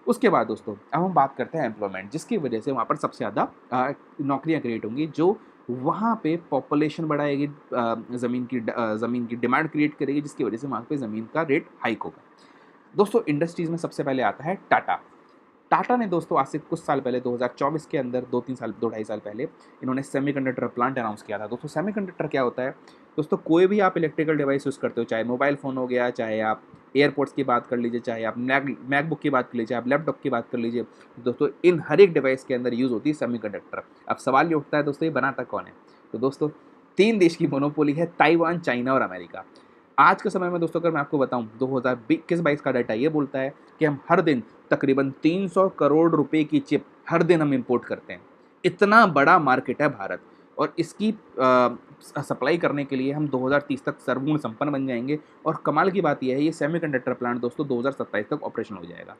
उसके बाद दोस्तों अब हम बात करते हैं एम्प्लॉयमेंट, जिसकी वजह से वहाँ पर सबसे ज़्यादा नौकरियाँ क्रिएट होंगी, जो वहाँ पे पॉपुलेशन बढ़ाएगी, ज़मीन की डिमांड क्रिएट करेगी, जिसकी वजह से वहाँ पे ज़मीन का रेट हाइक होगा। दोस्तों इंडस्ट्रीज़ में सबसे पहले आता है टाटा। टाटा ने दोस्तों आज से कुछ साल पहले 2024 के अंदर 2 ढाई साल पहले इन्होंने सेमीकंडक्टर प्लांट अनाउंस किया था। दोस्तों सेमीकंडक्टर क्या होता है? दोस्तों कोई भी आप इलेक्ट्रिकल डिवाइस यूज़ करते हो, चाहे मोबाइल फ़ोन हो गया, चाहे आप एयरपोर्ट्स की बात कर लीजिए, चाहे आप मैकबुक की बात कर लीजिए, आप लैपटॉप की बात कर लीजिए, दोस्तों इन हर एक डिवाइस के अंदर यूज़ होती है सेमीकंडक्टर। अब सवाल ये उठता है दोस्तों, ये बनाता कौन है? तो दोस्तों 3 देश की मोनोपोली है, ताइवान, चाइना और अमेरिका। आज के समय में दोस्तों अगर मैं आपको बताऊं 2021-22 का डाटा ये बोलता है कि हम हर दिन तकरीबन 300 करोड़ रुपए की चिप हर दिन हम इंपोर्ट करते हैं। इतना बड़ा मार्केट है भारत, और इसकी सप्लाई करने के लिए हम 2030 तक सर्वगुण संपन्न बन जाएंगे। और कमाल की बात यह है, ये सेमीकंडक्टर प्लांट दोस्तों 2027 तक ऑपरेशन हो जाएगा।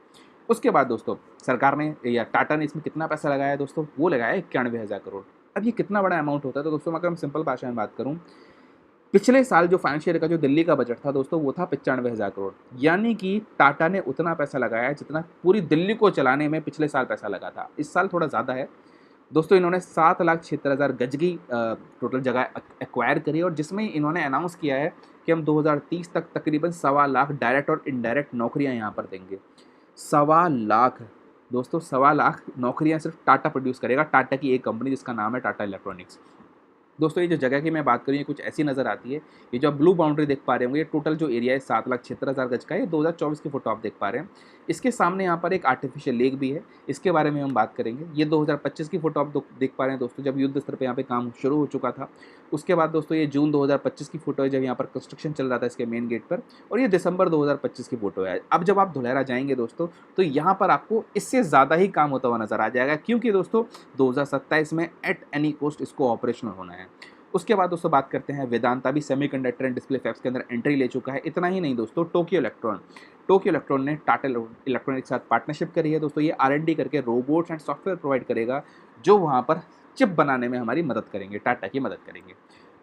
उसके बाद दोस्तों सरकार ने या टाटा ने इसमें कितना पैसा लगाया दोस्तों? वो लगाया 91,000 करोड़। अब ये कितना बड़ा अमाउंट होता है? तो दोस्तों अगर हम सिंपल भाषा में बात करूँ, पिछले साल जो फाइनेंशियल ईयर का जो दिल्ली का बजट था दोस्तों, वो था 95,000 करोड़। यानी कि टाटा ने उतना पैसा लगाया जितना पूरी दिल्ली को चलाने में पिछले साल पैसा लगा था। इस साल थोड़ा ज़्यादा है। दोस्तों इन्होंने 7,76,000 गज की टोटल जगह एक्वायर करी, और जिसमें इन्होंने अनाउंस किया है कि हम 2030 तक तकरीबन 1,25,000 डायरेक्ट और इनडायरेक्ट नौकरियाँ यहाँ पर देंगे। 1,25,000 दोस्तों, 1,25,000 नौकरियाँ सिर्फ टाटा प्रोड्यूस करेगा। टाटा की एक कंपनी जिसका नाम है टाटा इलेक्ट्रॉनिक्स। दोस्तों ये जो जगह की मैं बात करूँ, ये कुछ ऐसी नज़र आती है। ये जो आप ब्लू बाउंड्री देख पा रहे होंगे, ये टोटल जो एरिया है 7,76,000 गज का है। ये 2024 की फोटो आप देख पा रहे हैं। इसके सामने यहाँ पर एक आर्टिफिशियल लेक भी है, इसके बारे में हम बात करेंगे। ये 2025 की फोटो आप देख पा रहे हैं दोस्तों, जब युद्ध स्तर पर यहाँ पे काम शुरू हो चुका था। उसके बाद दोस्तों ये जून 2025 की फोटो है, जब यहाँ पर कंस्ट्रक्शन चल रहा था इसके मेन गेट पर। और ये दिसंबर 2025 की फोटो है। अब जब आप धुलेरा जाएंगे दोस्तों, तो यहाँ पर आपको इससे ज़्यादा ही काम होता हुआ नजर आ जाएगा, क्योंकि दोस्तों 2027 में एट एनी कॉस्ट इसको ऑपरेशनल होना है। उसके बाद दोस्तों बात करते हैं वेदांता भी सेमीकंडक्टर एंड डिस्प्ले फैब्स के अंदर एंट्री ले चुका है। इतना ही नहीं दोस्तों, टोक्यो इलेक्ट्रॉन ने टाटा इलेक्ट्रॉनिक के साथ पार्टनरशिप करी है दोस्तों। ये R&D करके रोबोट्स एंड सॉफ्टवेयर प्रोवाइड करेगा, जो वहाँ पर चिप बनाने में हमारी मदद करेंगे, टाटा की मदद करेंगे।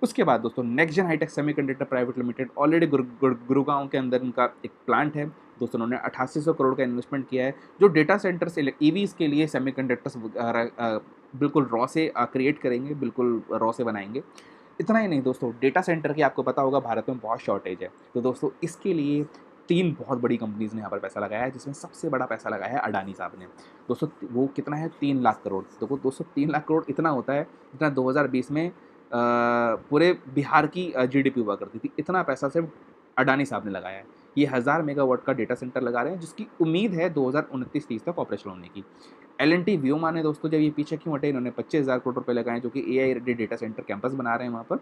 उसके बाद दोस्तों next gen hitech semiconductor private limited already Gurugaon के अंदर उनका एक प्लांट है दोस्तों। उन्होंने 8800 करोड़ का इन्वेस्टमेंट किया है, जो डेटा सेंटर्स ईवीज़ के लिए सेमीकंडक्टर्स बिल्कुल रॉ से क्रिएट करेंगे, बिल्कुल रॉ से बनाएंगे। इतना ही नहीं दोस्तों, डेटा सेंटर की आपको पता होगा भारत में बहुत शॉर्टेज है। तो दोस्तों इसके लिए 3 बहुत बड़ी कंपनीज़ ने यहाँ पर पैसा लगाया है, जिसमें सबसे बड़ा पैसा लगाया है अडानी साहब ने। दोस्तों वो कितना है? 3 लाख करोड़। तो दोस्तों 3 लाख करोड़ इतना होता है जितना 2020 में पूरे बिहार की जीडीपी हुआ करती थी। इतना पैसा सिर्फ अडानी साहब ने लगाया है। ये 1000 मेगावाट का डेटा सेंटर लगा रहे हैं, जिसकी उम्मीद है 2029-30 तक ऑपरेशन होने की। L&T व्योमा ने दोस्तों जब ये पीछे क्यों हटे, इन्होंने 25,000 करोड़ रुपए लगाए, जो कि AI ready data centre campus बना रहे हैं वहाँ पर,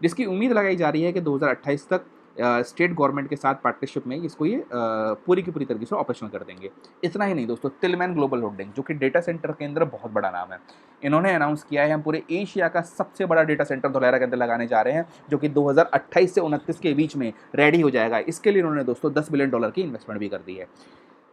जिसकी उम्मीद लगाई जा रही है कि 2028 तक स्टेट गवर्नमेंट के साथ पार्टनरशिप में इसको ये पूरी की पूरी तरीके से ऑपरेशनल कर देंगे। इतना ही नहीं दोस्तों, टिलमैन ग्लोबल होल्डिंग, जो कि डेटा सेंटर के अंदर बहुत बड़ा नाम है, इन्होंने अनाउंस किया है हम पूरे एशिया का सबसे बड़ा डेटा सेंटर धुलेरा के अंदर लगाने जा रहे हैं, जो कि 2028 से 29 के बीच में रेडी हो जाएगा। इसके लिए इन्होंने दोस्तों $10 बिलियन की इन्वेस्टमेंट भी कर दी है।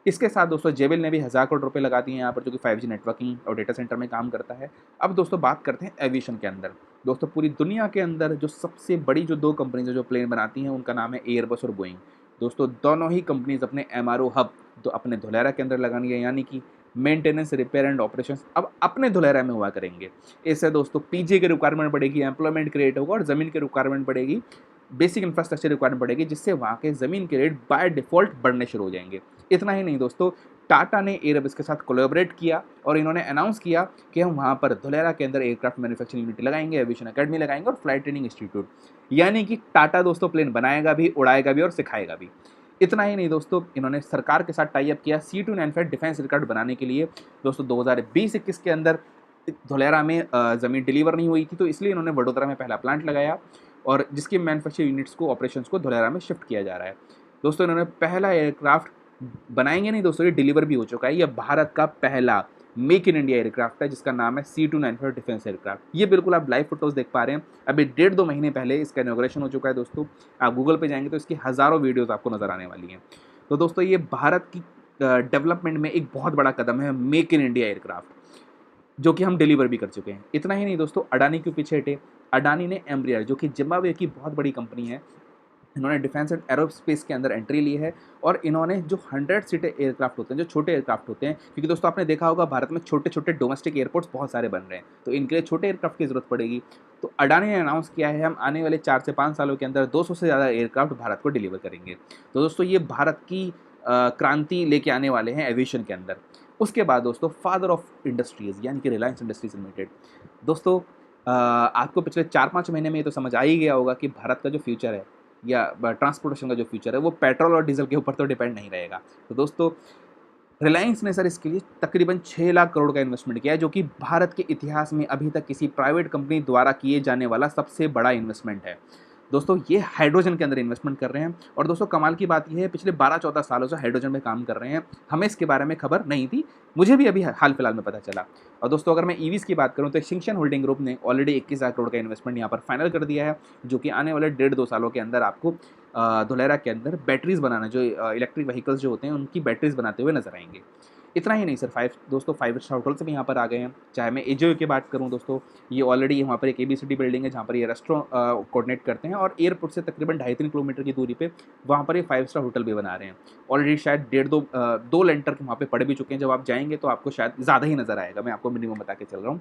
इसके साथ दोस्तों जेबिल ने भी 1000 करोड़ रुपए लगा दिए हैं यहाँ पर, जो कि 5G नेटवर्किंग और डेटा सेंटर में काम करता है। अब दोस्तों बात करते हैं एविएशन के अंदर। दोस्तों पूरी दुनिया के अंदर जो सबसे बड़ी जो 2 कंपनीज जो प्लेन बनाती हैं, उनका नाम है एयरबस और बोइंग। दोस्तों दोनों ही कंपनीज अपने MRO हब तो अपने धुलेरा के अंदर लगानी है, यानी कि मेंटेनेंस, रिपेयर एंड ऑपरेशंस अब अपने धुलेरा में हुआ करेंगे। इससे दोस्तों पीजी की रिक्वायरमेंट बढ़ेगी, एम्प्लॉयमेंट क्रिएट होगा और ज़मीन की रिक्वायरमेंट बढ़ेगी, बेसिक इंफ्रास्ट्रक्चर रिक्वायरमेंट बढ़ेगी, जिससे वहाँ के ज़मीन के रेट बाय डिफ़ॉल्ट बढ़ने शुरू हो जाएंगे। इतना ही नहीं दोस्तों, टाटा ने एयरबस के साथ कोलैबोरेट किया और इन्होंने अनाउंस किया कि हम वहाँ पर धुलेरा के अंदर एयरक्राफ्ट मैन्युफैक्चरिंग यूनिट लगाएंगे, एविएशन अकेडमी लगाएंगे और फ्लाइट ट्रेनिंग इंस्टीट्यूट। यानी कि टाटा दोस्तों प्लेन बनाएगा भी, उड़ाएगा भी और सिखाएगा भी। इतना ही नहीं दोस्तों, इन्होंने सरकार के साथ टाई अप किया C295 डिफेंस एयरक्राफ्ट बनाने के लिए। दोस्तों 2020-21 के अंदर धुलेरा में ज़मीन डिलीवर नहीं हुई थी, तो इसलिए इन्होंने वडोदरा में पहला प्लांट लगाया और जिसकी मैन्युफैक्चरिंग यूनिट्स को, ऑपरेशंस को धुलेरा में शिफ्ट किया जा रहा है। दोस्तों इन्होंने पहला एयरक्राफ्ट बनाएंगे नहीं दोस्तों, ये डिलीवर भी हो चुका है। ये भारत का पहला मेक इन इंडिया एयरक्राफ्ट है जिसका नाम है C295 डिफेंस एयरक्राफ्ट। ये बिल्कुल आप लाइव फोटोज देख पा रहे हैं। अभी 1.5-2 महीने पहले इसका इनॉग्रेशन हो चुका है दोस्तों। आप गूगल पे जाएंगे तो इसकी हज़ारों वीडियोस आपको नज़र आने वाली हैं। तो दोस्तों ये भारत की डेवलपमेंट में एक बहुत बड़ा कदम है, मेक इन इंडिया एयरक्राफ्ट, जो कि हम डिलीवर भी कर चुके हैं। इतना ही नहीं दोस्तों, अडानी के पीछे हटे। अडानी ने एम्ब्रियर, जो कि जिम्बाब्वे की बहुत बड़ी कंपनी है, इन्होंने डिफेंस एंड एरोस्पेस के अंदर एंट्री ली है और इन्होंने जो 100 सीटें एयरक्राफ्ट होते हैं, जो छोटे एयरक्राफ्ट होते हैं, क्योंकि दोस्तों आपने देखा होगा भारत में छोटे छोटे डोमेस्टिक एयरपोर्ट्स बहुत सारे बन रहे हैं, तो इनके लिए छोटे एयरक्राफ्ट की जरूरत पड़ेगी। तो अडानी ने अनाउंस किया है हम आने वाले 4 से 5 सालों के अंदर 200 से ज़्यादा एयरक्राफ्ट भारत को डिलीवर करेंगे। तो दोस्तों ये भारत की क्रांति लेके आने वाले हैं एविएशन के अंदर। उसके बाद दोस्तों फादर ऑफ इंडस्ट्रीज़ यानी कि रिलायंस इंडस्ट्रीज लिमिटेड। दोस्तों आपको पिछले 4-5 महीने में ये तो समझ आ ही गया होगा कि भारत का जो फ्यूचर है या ट्रांसपोर्टेशन का जो फ्यूचर है वो पेट्रोल और डीजल के ऊपर तो डिपेंड नहीं रहेगा। तो दोस्तों रिलायंस ने सर इसके लिए तकरीबन 6 लाख करोड़ का इन्वेस्टमेंट किया है, जो कि भारत के इतिहास में अभी तक किसी प्राइवेट कंपनी द्वारा किए जाने वाला सबसे बड़ा इन्वेस्टमेंट है। दोस्तों ये हाइड्रोजन के अंदर इन्वेस्टमेंट कर रहे हैं और दोस्तों कमाल की बात ये है, पिछले 12-14 सालों से हाइड्रोजन में काम कर रहे हैं। हमें इसके बारे में खबर नहीं थी, मुझे भी अभी हाल फिलहाल में पता चला। और दोस्तों अगर मैं ईवीज़ की बात करूँ तो शिंगशन होल्डिंग ग्रुप ने ऑलरेडी 21 लाख करोड़ का इन्वेस्टमेंट यहाँ पर फाइनल कर दिया है, जो कि आने वाले 1.5-2 सालों के अंदर आपको धुलेरा के अंदर बैटरीज़ बनाना, जो इलेक्ट्रिक व्हीकल्स जो होते हैं उनकी बैटरीज़ बनाते हुए नजर आएंगे। इतना ही नहीं सर, 5 स्टार होटल्स भी यहाँ पर आ गए हैं। चाहे मैं एजियो की बात करूँ दोस्तों, ये ऑलरेडी वहाँ पर एक ABCD बिल्डिंग है जहाँ पर ये रेस्टोरेंट कोऑर्डिनेट करते हैं और एयरपोर्ट से तकरीबन 2.5-3 किलोमीटर की दूरी पे वहाँ पर ये 5 स्टार होटल भी बना रहे हैं। ऑलरेडी शायद 1.5-2 लेंटर वहाँ पे पड़े भी चुके हैं। जब आप जाएंगे तो आपको शायद ज़्यादा ही नज़र आएगा, मैं आपको मिनिमम बता के चल रहा हूँ।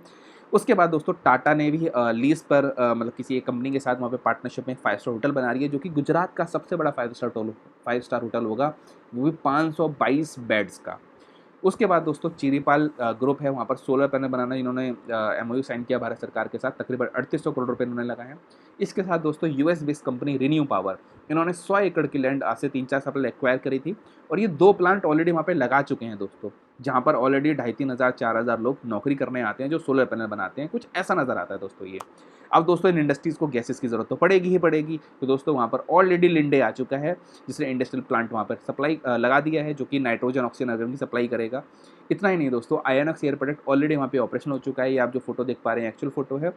उसके बाद दोस्तों टाटा ने भी लीज पर मतलब किसी एक कंपनी के साथ वहाँ पे पार्टनरशिप में 5 स्टार होटल बना रही है, जो कि गुजरात का सबसे बड़ा 5 स्टार होटल होगा, वो भी 522 बेड्स का। उसके बाद दोस्तों चीरीपाल ग्रुप है, वहाँ पर सोलर पैनल बनाना इन्होंने MOU साइन किया भारत सरकार के साथ, तकरीबन 3800 करोड़ रुपए इन्होंने लगाए हैं। इसके साथ दोस्तों US based company renew power, इन्होंने 100 एकड़ की लैंड आज से 3-4 साल पहले एक्वायर करी थी और ये 2 प्लांट ऑलरेडी वहाँ पे लगा चुके हैं दोस्तों, जहाँ पर ऑलरेडी 2,500 3,000 4,000 लोग नौकरी करने आते हैं जो सोलर पैनल बनाते हैं। कुछ ऐसा नज़र आता है दोस्तों ये। अब दोस्तों इन इंडस्ट्रीज़ को गैसेस की ज़रूरत तो पड़ेगी ही पड़ेगी, तो दोस्तों वहाँ पर ऑलरेडी लिंडे आ चुका है, जिसने इंडस्ट्रियल प्लांट वहाँ पर सप्लाई लगा दिया है, जो कि नाइट्रोजन ऑक्सीजन अर्गन की सप्लाई करेगा। इतना ही नहीं दोस्तों, आईएनएक्स एयर प्रोडक्ट ऑलरेडी वहाँ पे ऑपरेशन हो चुका है। ये आप जो फोटो देख पा रहे हैं एक्चुअल फोटो है,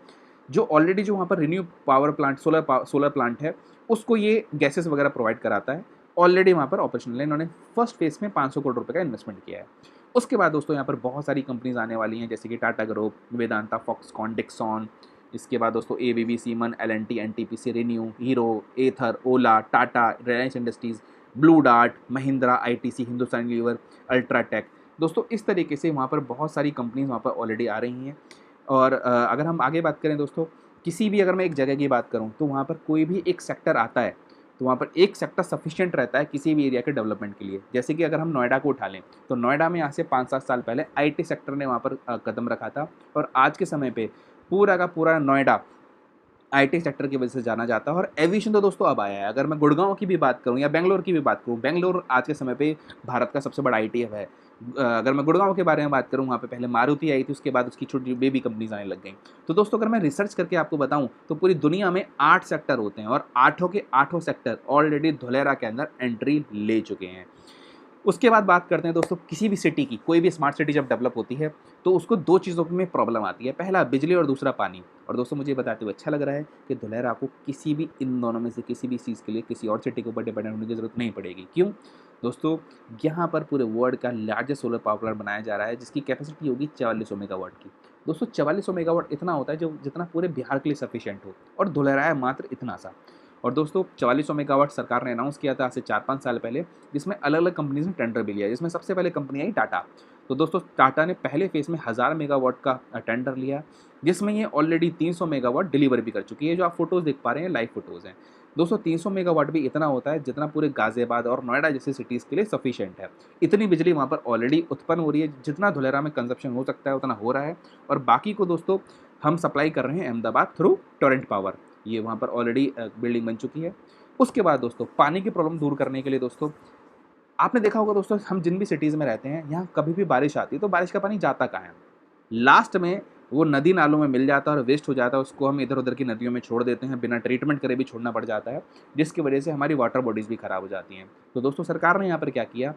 जो ऑलरेडी जो वहाँ पर renew power plant solar plant है उसको ये गैसेस वगैरह प्रोवाइड कराता है। ऑलरेडी वहाँ पर ऑपरेशनल है, इन्होंने फर्स्ट फेज में 500 करोड़ रुपये का इन्वेस्टमेंट किया है। उसके बाद दोस्तों यहाँ पर बहुत सारी कंपनीज आने वाली हैं, जैसे कि टाटा ग्रुप, वेदांता, फॉक्सकॉन, डिक्सॉन। इसके बाद दोस्तों ABB, Siemens, L&T, NTPC, ReNew, Hero, Ather, Ola, Tata, Reliance Industries, Blue Dart, Mahindra, ITC, Hindustan Lever, UltraTech. दोस्तों इस तरीके से वहाँ पर बहुत सारी कंपनीज वहाँ पर ऑलरेडी आ रही हैं। और अगर हम आगे बात करें दोस्तों, किसी भी अगर मैं एक जगह की बात करूँ तो वहाँ पर कोई भी एक सेक्टर आता है तो वहाँ पर एक सेक्टर सफिशिएंट रहता है किसी भी एरिया के डेवलपमेंट के लिए। जैसे कि अगर हम नोएडा को उठा लें तो नोएडा में आज से 5-7 साल पहले IT सेक्टर ने वहाँ पर कदम रखा था और आज के समय पे पूरा का पूरा नोएडा IT सेक्टर की वजह से जाना जाता है। और एविएशन तो दोस्तों अब आया है। अगर मैं गुड़गांव की भी बात करूं या बेंगलोर की भी बात करूं, बेंगलोर आज के समय पे भारत का सबसे बड़ा IT हब है। अगर मैं गुड़गांव के बारे में बात करूं, वहाँ पे पहले मारुति आई थी, उसके बाद उसकी छोटी बेबी कंपनीज आने लग गई। तो दोस्तों अगर मैं रिसर्च करके आपको बताऊं तो पूरी दुनिया में 8 सेक्टर होते हैं और 8 के 8 सेक्टर ऑलरेडी धुलेरा के अंदर एंट्री ले चुके हैं। उसके बाद बात करते हैं दोस्तों, किसी भी सिटी की, कोई भी स्मार्ट सिटी जब डेवलप होती है तो उसको 2 चीज़ों में प्रॉब्लम आती है, पहला बिजली और दूसरा पानी। और दोस्तों मुझे बताते हुए अच्छा लग रहा है कि धुलेरा को किसी भी इन दोनों में से किसी भी चीज़ के लिए किसी और सिटी के ऊपर डिपेंडेंट होने की ज़रूरत नहीं पड़ेगी। क्यों दोस्तों? यहाँ पर पूरे वर्ल्ड का लार्जेस्ट सोलर पावर प्लांट बनाया जा रहा है, जिसकी कैपेसिटी होगी 4400 मेगावाट की। दोस्तों 4400 मेगावाट इतना होता है जो जितना पूरे बिहार के लिए सफिशिएंट हो, और धुलेरा है मात्र इतना सा। और दोस्तों 4400 मेगावाट सरकार ने अनाउंस किया था आज से 4-5 साल पहले, जिसमें अलग अलग कंपनीज ने टेंडर भी लिया, जिसमें सबसे पहले कंपनी आई टाटा। तो दोस्तों टाटा ने पहले फेज़ में 1000 मेगावाट का टेंडर लिया, जिसमें ये ऑलरेडी 300 मेगावाट डिलीवर भी कर चुकी है। जो आप फोटोज़ देख पा रहे हैं लाइव फोटोज़ हैं। दोस्तों 300 मेगावाट भी इतना होता है जितना पूरे गाज़ियाबाद और नोएडा जैसी सिटीज़ के लिए सफिशिएंट है। इतनी बिजली वहाँ पर ऑलरेडी उत्पन्न हो रही है, जितना धुलेरा में कंजप्शन हो सकता है उतना हो रहा है, और बाकी को दोस्तों हम सप्लाई कर रहे हैं अहमदाबाद थ्रू टोरेंट पावर। ये वहाँ पर ऑलरेडी बिल्डिंग बन चुकी है। उसके बाद दोस्तों पानी की प्रॉब्लम दूर करने के लिए दोस्तों आपने देखा होगा दोस्तों, हम जिन भी सिटीज़ में रहते हैं यहाँ कभी भी बारिश आती है तो बारिश का पानी जाता कहाँ है? लास्ट में वो नदी नालों में मिल जाता है और वेस्ट हो जाता है, उसको हम इधर उधर की नदियों में छोड़ देते हैं, बिना ट्रीटमेंट करे भी छोड़ना पड़ जाता है, जिसकी वजह से हमारी वाटर बॉडीज़ भी खराब हो जाती हैं। तो दोस्तों सरकार ने यहाँ पर क्या किया,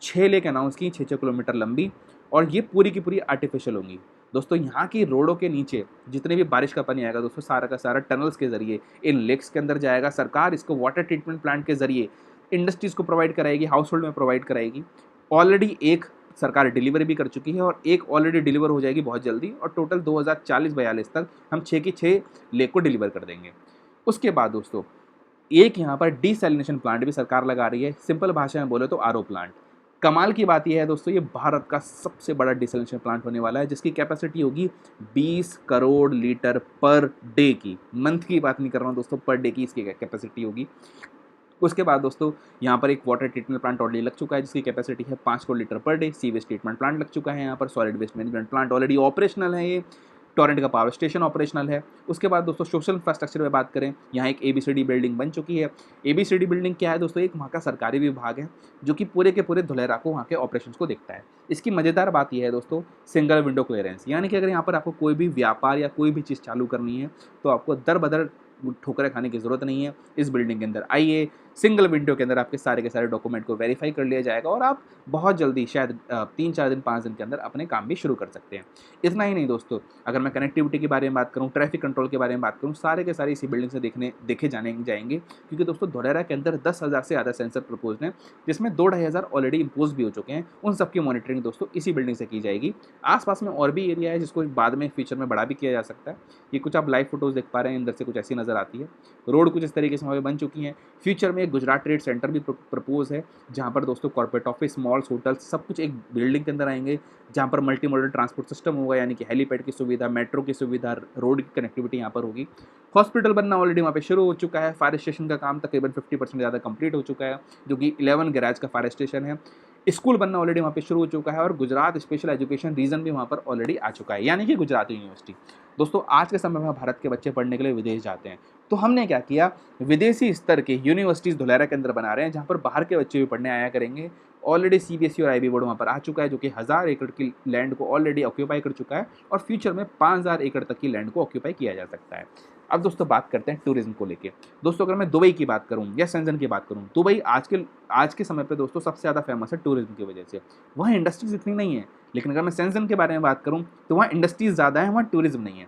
6 लेक अनाउंस की, 6-6 किलोमीटर लंबी, और ये पूरी की पूरी आर्टिफिशियल होंगी। दोस्तों यहाँ की रोडों के नीचे जितने भी बारिश का पानी आएगा दोस्तों, सारा का सारा टनल्स के ज़रिए इन लेक्स के अंदर जाएगा। सरकार इसको वाटर ट्रीटमेंट प्लांट के ज़रिए इंडस्ट्रीज़ को प्रोवाइड कराएगी, हाउस होल्ड में प्रोवाइड कराएगी। ऑलरेडी एक सरकार डिलीवर भी कर चुकी है और एक ऑलरेडी डिलीवर हो जाएगी बहुत जल्दी, और टोटल 2040-42 तक हम 6 की 6 लेक को डिलीवर कर देंगे। उसके बाद दोस्तों एक यहाँ पर डिसैलिनेशन प्लांट भी सरकार लगा रही है, सिंपल भाषा में बोले तो आरओ प्लांट। कमाल की बात यह है दोस्तों, ये भारत का सबसे बड़ा डिसैलिनेशन प्लांट होने वाला है, जिसकी कैपेसिटी होगी 20 करोड़ लीटर पर डे की। मंथ की बात नहीं कर रहा हूँ दोस्तों, पर डे की इसकी कैपेसिटी होगी। उसके बाद दोस्तों यहाँ पर एक वाटर ट्रीटमेंट प्लांट ऑलरेडी लग चुका है, जिसकी कैपेसिटी है 5 करोड़ लीटर पर डे। सी वेस्ट ट्रीटमेंट प्लांट लग चुका है यहाँ पर, solid waste management plant already operational है, ये टोरेंट का पावर स्टेशन ऑपरेशनल है। उसके बाद दोस्तों सोशल इंफ्रास्ट्रक्चर में बात करें, यहाँ एक एबीसीडी बिल्डिंग बन चुकी है। एबीसीडी बिल्डिंग क्या है दोस्तों, एक वहाँ का सरकारी विभाग है जो कि पूरे के पूरे धुलेरा को, वहाँ के ऑपरेशंस को देखता है। इसकी मज़ेदार बात यह है दोस्तों, सिंगल विंडो क्लियरेंस, यानी कि अगर यहाँ पर आपको कोई भी व्यापार या कोई भी चीज़ चालू करनी है तो आपको दर बदर ठोकरें खाने की ज़रूरत नहीं है। इस बिल्डिंग के अंदर आइए, सिंगल विंडो के अंदर आपके सारे के सारे डॉक्यूमेंट को वेरीफाई कर लिया जाएगा और आप बहुत जल्दी, शायद 3-4 दिन 5 दिन के अंदर अपने काम भी शुरू कर सकते हैं। इतना ही नहीं दोस्तों, अगर मैं कनेक्टिविटी के बारे में बात करूँ, ट्रैफिक कंट्रोल के बारे में बात करूँ, सारे के सारे इसी बिल्डिंग से देखे जाएंगे, क्योंकि दोस्तों धुलेरा के अंदर 10,000 से ज़्यादा सेंसर प्रपोज हैं, जिसमें 2-2,500 ऑलरेडी इम्पोज भी हो चुके हैं। उन सबकी मॉनिटरिंग दोस्तों इसी बिल्डिंग से की जाएगी। आसपास में और भी एरिया है जिसको बाद में फ्यूचर में बड़ा भी किया जा सकता है। ये कुछ आप लाइव फोटोज़ देख पा रहे हैं, अंदर से कुछ ऐसी नज़र आती है। रोड कुछ इस तरीके से वहाँ पे बन चुकी हैं। फ्यूचर में एक गुजरात ट्रेड सेंटर भी प्रपोज है, जहाँ पर दोस्तों कॉर्पोरेट ऑफिस, मॉल्स, होटल्स सब कुछ एक बिल्डिंग के अंदर आएंगे, जहाँ पर मल्टी मॉडल ट्रांसपोर्ट सिस्टम होगा, यानी कि हेलीपैड की सुविधा, मेट्रो की सुविधा, रोड की कनेक्टिविटी यहाँ पर होगी। हॉस्पिटल बनना ऑलरेडी वहाँ पे शुरू हो चुका है। फायर स्टेशन का काम तकरीबन 50% ज़्यादा कंप्लीट हो चुका है, जो कि 11 गैराज का फायर स्टेशन है। स्कूल बनना ऑलरेडी वहाँ पे शुरू हो चुका है, और गुजरात स्पेशल एजुकेशन रीजन भी वहाँ पर ऑलरेडी आ चुका है, यानी कि गुजरात यूनिवर्सिटी। दोस्तों आज के समय में भारत के बच्चे पढ़ने के लिए विदेश जाते हैं, तो हमने क्या किया, विदेशी स्तर के यूनिवर्सिटीज़ धुलेरा के अंदर बना रहे हैं, जहाँ पर बाहर के बच्चे भी पढ़ने आया करेंगे। ऑलरेडी सीबीएसई और आईबी बोर्ड वहाँ पर आ चुका है, जो कि 1000 एकड़ की लैंड को ऑलरेडी ऑक्यूपाई कर चुका है, और फ्यूचर में 5000 एकड़ तक की लैंड को ऑक्यूपाई किया जा सकता है। अब दोस्तों बात करते हैं टूरिज्म को लेके। दोस्तों अगर मैं दुबई की बात करूं या शेंजन की बात करूं, दुबई आज के समय पे दोस्तों सबसे ज़्यादा फेमस है टूरिज्म की वजह से। वहाँ इंडस्ट्रीज इतनी नहीं है, लेकिन अगर मैं शेंजन के बारे में बात करूं तो वहाँ इंडस्ट्रीज ज़्यादा है, वहाँ टूरिज्म नहीं है।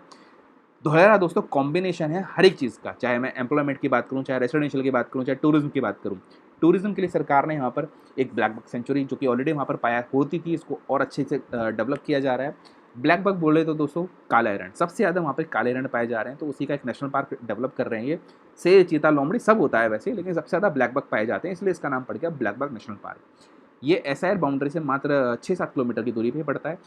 धुलेरा दोस्तों कॉम्बिनेशन है हर एक चीज़ का, चाहे मैं एम्प्लॉयमेंट की बात करूं, चाहे रेसिडेंशियल की बात करूं, चाहे टूरिज्म की बात करूं। टूरिज्म के लिए सरकार ने यहाँ पर एक ब्लैक बक सेंचुरी, जो कि ऑलरेडी वहाँ पर पाया होती थी, इसको और अच्छे से डेवलप किया जा रहा है। ब्लैक बक बोले तो दोस्तों काला हिरण, सबसे ज़्यादा वहाँ पर काले हिरण पाए जा रहे हैं, तो उसी का एक नेशनल पार्क डेवलप कर रहे हैं। ये शेर, चीता, लोमड़ी सब होता है वैसे, लेकिन सबसे ज़्यादा ब्लैक बक पाए जाते हैं, इसलिए इसका नाम पड़ गया ब्लैक बक नेशनल पार्क। ये एसआईआर बाउंड्री से मात्र 6-7 किलोमीटर की दूरी पर पड़ता है।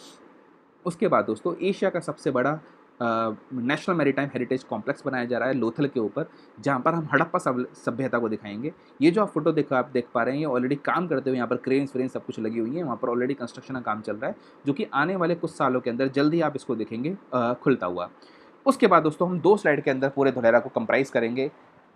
उसके बाद दोस्तों एशिया का सबसे बड़ा नेशनल मैरीटाइम हेरिटेज कॉम्प्लेक्स बनाया जा रहा है लोथल के ऊपर, जहाँ पर हम हड़प्पा सभ्यता को दिखाएंगे। ये जो आप फोटो आप देख पा रहे हैं, ये ऑलरेडी काम करते हुए यहाँ पर क्रेन्स व्रेन सब कुछ लगी हुई है, वहाँ पर ऑलरेडी कंस्ट्रक्शन का काम चल रहा है, जो कि आने वाले कुछ सालों के अंदर जल्दी आप इसको देखेंगे खुलता हुआ। उसके बाद दोस्तों हम 2 स्लाइड के अंदर पूरे धुलेरा को कंप्राइज करेंगे।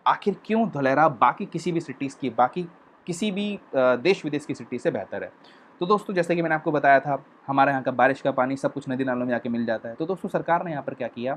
आखिर क्यों धुलेरा बाकी किसी भी सिटीज़ की, बाकी किसी भी देश विदेश की सिटी से बेहतर है। तो दोस्तों जैसे कि मैंने आपको बताया था, हमारे यहाँ का बारिश का पानी सब कुछ नदी नालों में जाके मिल जाता है। तो दोस्तों सरकार ने यहाँ पर क्या किया,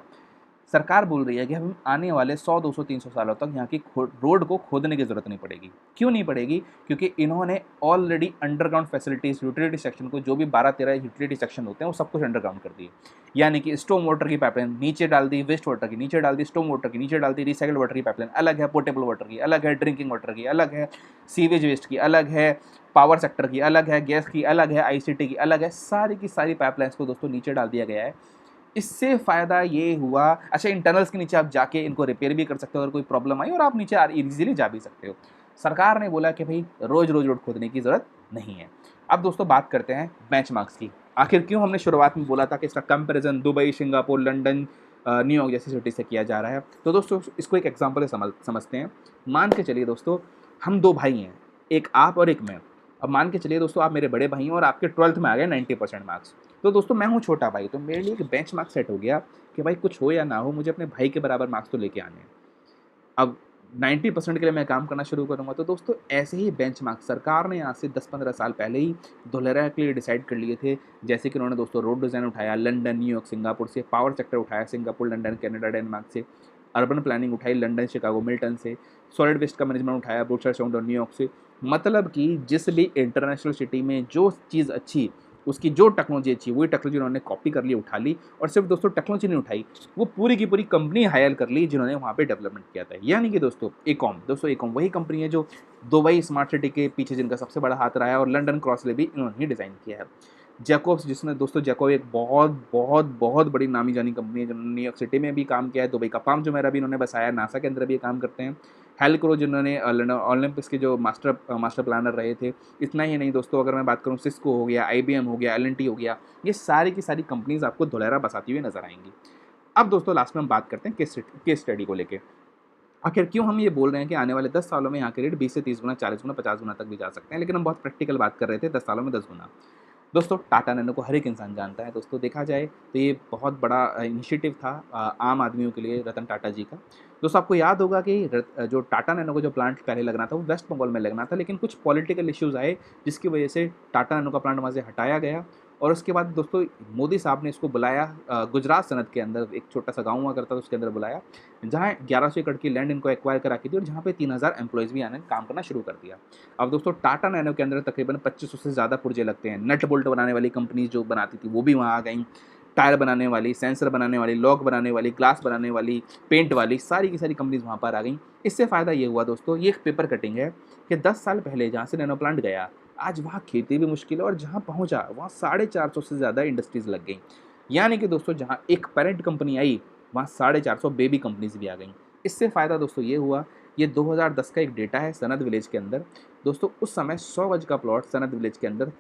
सरकार बोल रही है कि हम आने वाले 100, 200, 300 सालों तक यहाँ की रोड को खोदने की ज़रूरत नहीं पड़ेगी। क्यों नहीं पड़ेगी? क्योंकि इन्होंने already underground facilities, utility section को, जो भी 12-13 यूटिलिटी सेक्शन होते हैं, वो सब कुछ अंडरग्राउंड कर दिए। यानी कि स्टॉर्म वाटर की पाइपलाइन नीचे डाल दी, वेस्ट वाटर की नीचे डाल दी, स्टॉर्म वाटर की नीचे डाल दी, रिसाइकल वाटर की पाइपलाइन अलग है, पोर्टेबल वाटर की अलग है, ड्रिंकिंग वाटर की अलग है, सीवेज वेस्ट की अलग है, पावर सेक्टर की अलग है, गैस की अलग है, आईसीटी की अलग है। सारी की सारी पाइपलाइंस को दोस्तों नीचे डाल दिया गया है। इससे फ़ायदा ये हुआ, अच्छा इंटरनल्स के नीचे आप जाके इनको रिपेयर भी कर सकते हो अगर कोई प्रॉब्लम आई, और आप नीचे ईज़िली जा भी सकते हो। सरकार ने बोला कि भई रोज़-रोज़ रोड खोदने की ज़रूरत नहीं है। अब दोस्तों बात करते हैं बेंचमार्क्स की। आखिर क्यों हमने शुरुआत में बोला था कि इसका comparison Dubai, Singapore, London, New York जैसी सिटी से किया जा रहा है। तो दोस्तों इसको एक एग्ज़ाम्पल से समझते हैं। मान के चलिए दोस्तों, हम 2 भाई हैं, एक आप और एक मैं। अब मान के चलिए दोस्तों, आप मेरे बड़े भाई हैं और आपके 12th में आ गए 90% मार्क्स। तो दोस्तों मैं हूँ छोटा भाई, तो मेरे लिए एक बेंचमार्क सेट हो गया कि भाई कुछ हो या ना हो, मुझे अपने भाई के बराबर मार्क्स तो लेके आने हैं। अब 90% के लिए मैं काम करना शुरू करूँगा। तो दोस्तों ऐसे ही बेंचमार्क सरकार ने आज से 10-15 साल पहले ही धुलेरा के लिए डिसाइड कर लिए थे। जैसे कि उन्होंने दोस्तों रोड डिज़ाइन उठाया लंदन, न्यूयॉर्क, सिंगापुर से, पावर सेक्टर उठाया सिंगापुर, लंदन, कनाडा, डेनमार्क से, अर्बन प्लानिंग उठाई लंदन, शिकागो, मिल्टन से, सॉलिड वेस्ट का मैनेजमेंट उठाया ब्रूस्टर, साउंड और न्यूयॉर्क से। मतलब कि जिस भी इंटरनेशनल सिटी में जो चीज़ अच्छी, उसकी जो टेक्नोलॉजी अच्छी, वही टेक्नोलॉजी उन्होंने कॉपी कर ली, उठा ली। और सिर्फ दोस्तों टेक्नोलॉजी नहीं उठाई, वो पूरी की पूरी कंपनी हायर कर ली जिन्होंने वहाँ पे डेवलपमेंट किया था। यानी कि दोस्तों एकॉम वही कंपनी है जो दुबई स्मार्ट सिटी के पीछे जिनका सबसे बड़ा हाथ रहा है, और लंदन क्रॉसले भी इन्होंने ही डिज़ाइन किया है। जैकोब्स, जिसने दोस्तों जैकोब एक बहुत बहुत बहुत बड़ी नामी जानी कंपनी है जिन्होंने न्यूयॉर्क सिटी में भी काम किया है, दुबई का पाम जुमेरा भी इन्होंने बसाया, नासा के अंदर भी ये काम करते हैं। हेलक्रो जिन्होंने लंदन ओलंपिक्स के जो मास्टर प्लानर रहे थे। इतना ही नहीं दोस्तों, अगर मैं बात करूँ सिस्को हो गया, IBM हो गया, L&T हो गया, ये सारी की सारी कंपनीज आपको धुलेरा बसाती हुई नजर आएंगी। अब दोस्तों लास्ट में हम बात करते हैं केस स्टडी को लेके। आखिर क्यों हम ये बोल रहे हैं कि आने वाले 10 सालों में यहाँ के रेट 20 से 30 गुना, 40 गुना, 50 गुना तक भी जा सकते हैं, लेकिन हम बहुत प्रैक्टिकल बात कर रहे थे 10 सालों में 10 गुना। दोस्तों टाटा नैनो को हर एक इंसान जानता है। दोस्तों देखा जाए तो ये बहुत बड़ा इनिशिएटिव था आम आदमियों के लिए, रतन टाटा जी का। दोस्तों आपको याद होगा कि जो टाटा नैनो का जो प्लांट पहले लगना था वो वेस्ट बंगाल में लगना था, लेकिन कुछ पॉलिटिकल इश्यूज़ आए जिसकी वजह से टाटा नैनो का प्लांट वहाँ से हटाया गया। और उसके बाद दोस्तों मोदी साहब ने इसको बुलाया गुजरात सनत के अंदर, एक छोटा सा गाँव हुआ करता था उसके अंदर बुलाया, जहाँ 1100 एकड़ की लैंड इनको एक्वायर करा के दी, और जहाँ पे 3000 एम्प्लॉयज़ भी आने काम करना शुरू कर दिया। अब दोस्तों टाटा नैनो के अंदर तकरीबन 2500 से ज़्यादा पुर्जे लगते हैं। नट बोल्ट बनाने वाली कंपनीज जो बनाती थी वो भी वहाँ आ गई। टायर बनाने वाली, सेंसर बनाने वाली, लॉक बनाने वाली, ग्लास बनाने वाली, पेंट वाली, सारी की सारी कंपनीज वहाँ पर आ गई। इससे फ़ायदा ये हुआ दोस्तों, ये एक पेपर कटिंग है कि 10 साल पहले जहाँ से नैनो प्लांट गया, आज वहाँ खेती भी मुश्किल है, और जहाँ पहुँचा वहाँ 450 से ज़्यादा इंडस्ट्रीज़ लग गई। यानी कि दोस्तों जहाँ एक पेरेंट कंपनी आई, वहाँ 450 बेबी कंपनीज भी आ गई। इससे फ़ायदा दोस्तों ये हुआ, ये 2010 का एक डेटा है सनद विलेज के अंदर। दोस्तों उस समय 100 गज का प्लॉट सनद विलेज के अंदर,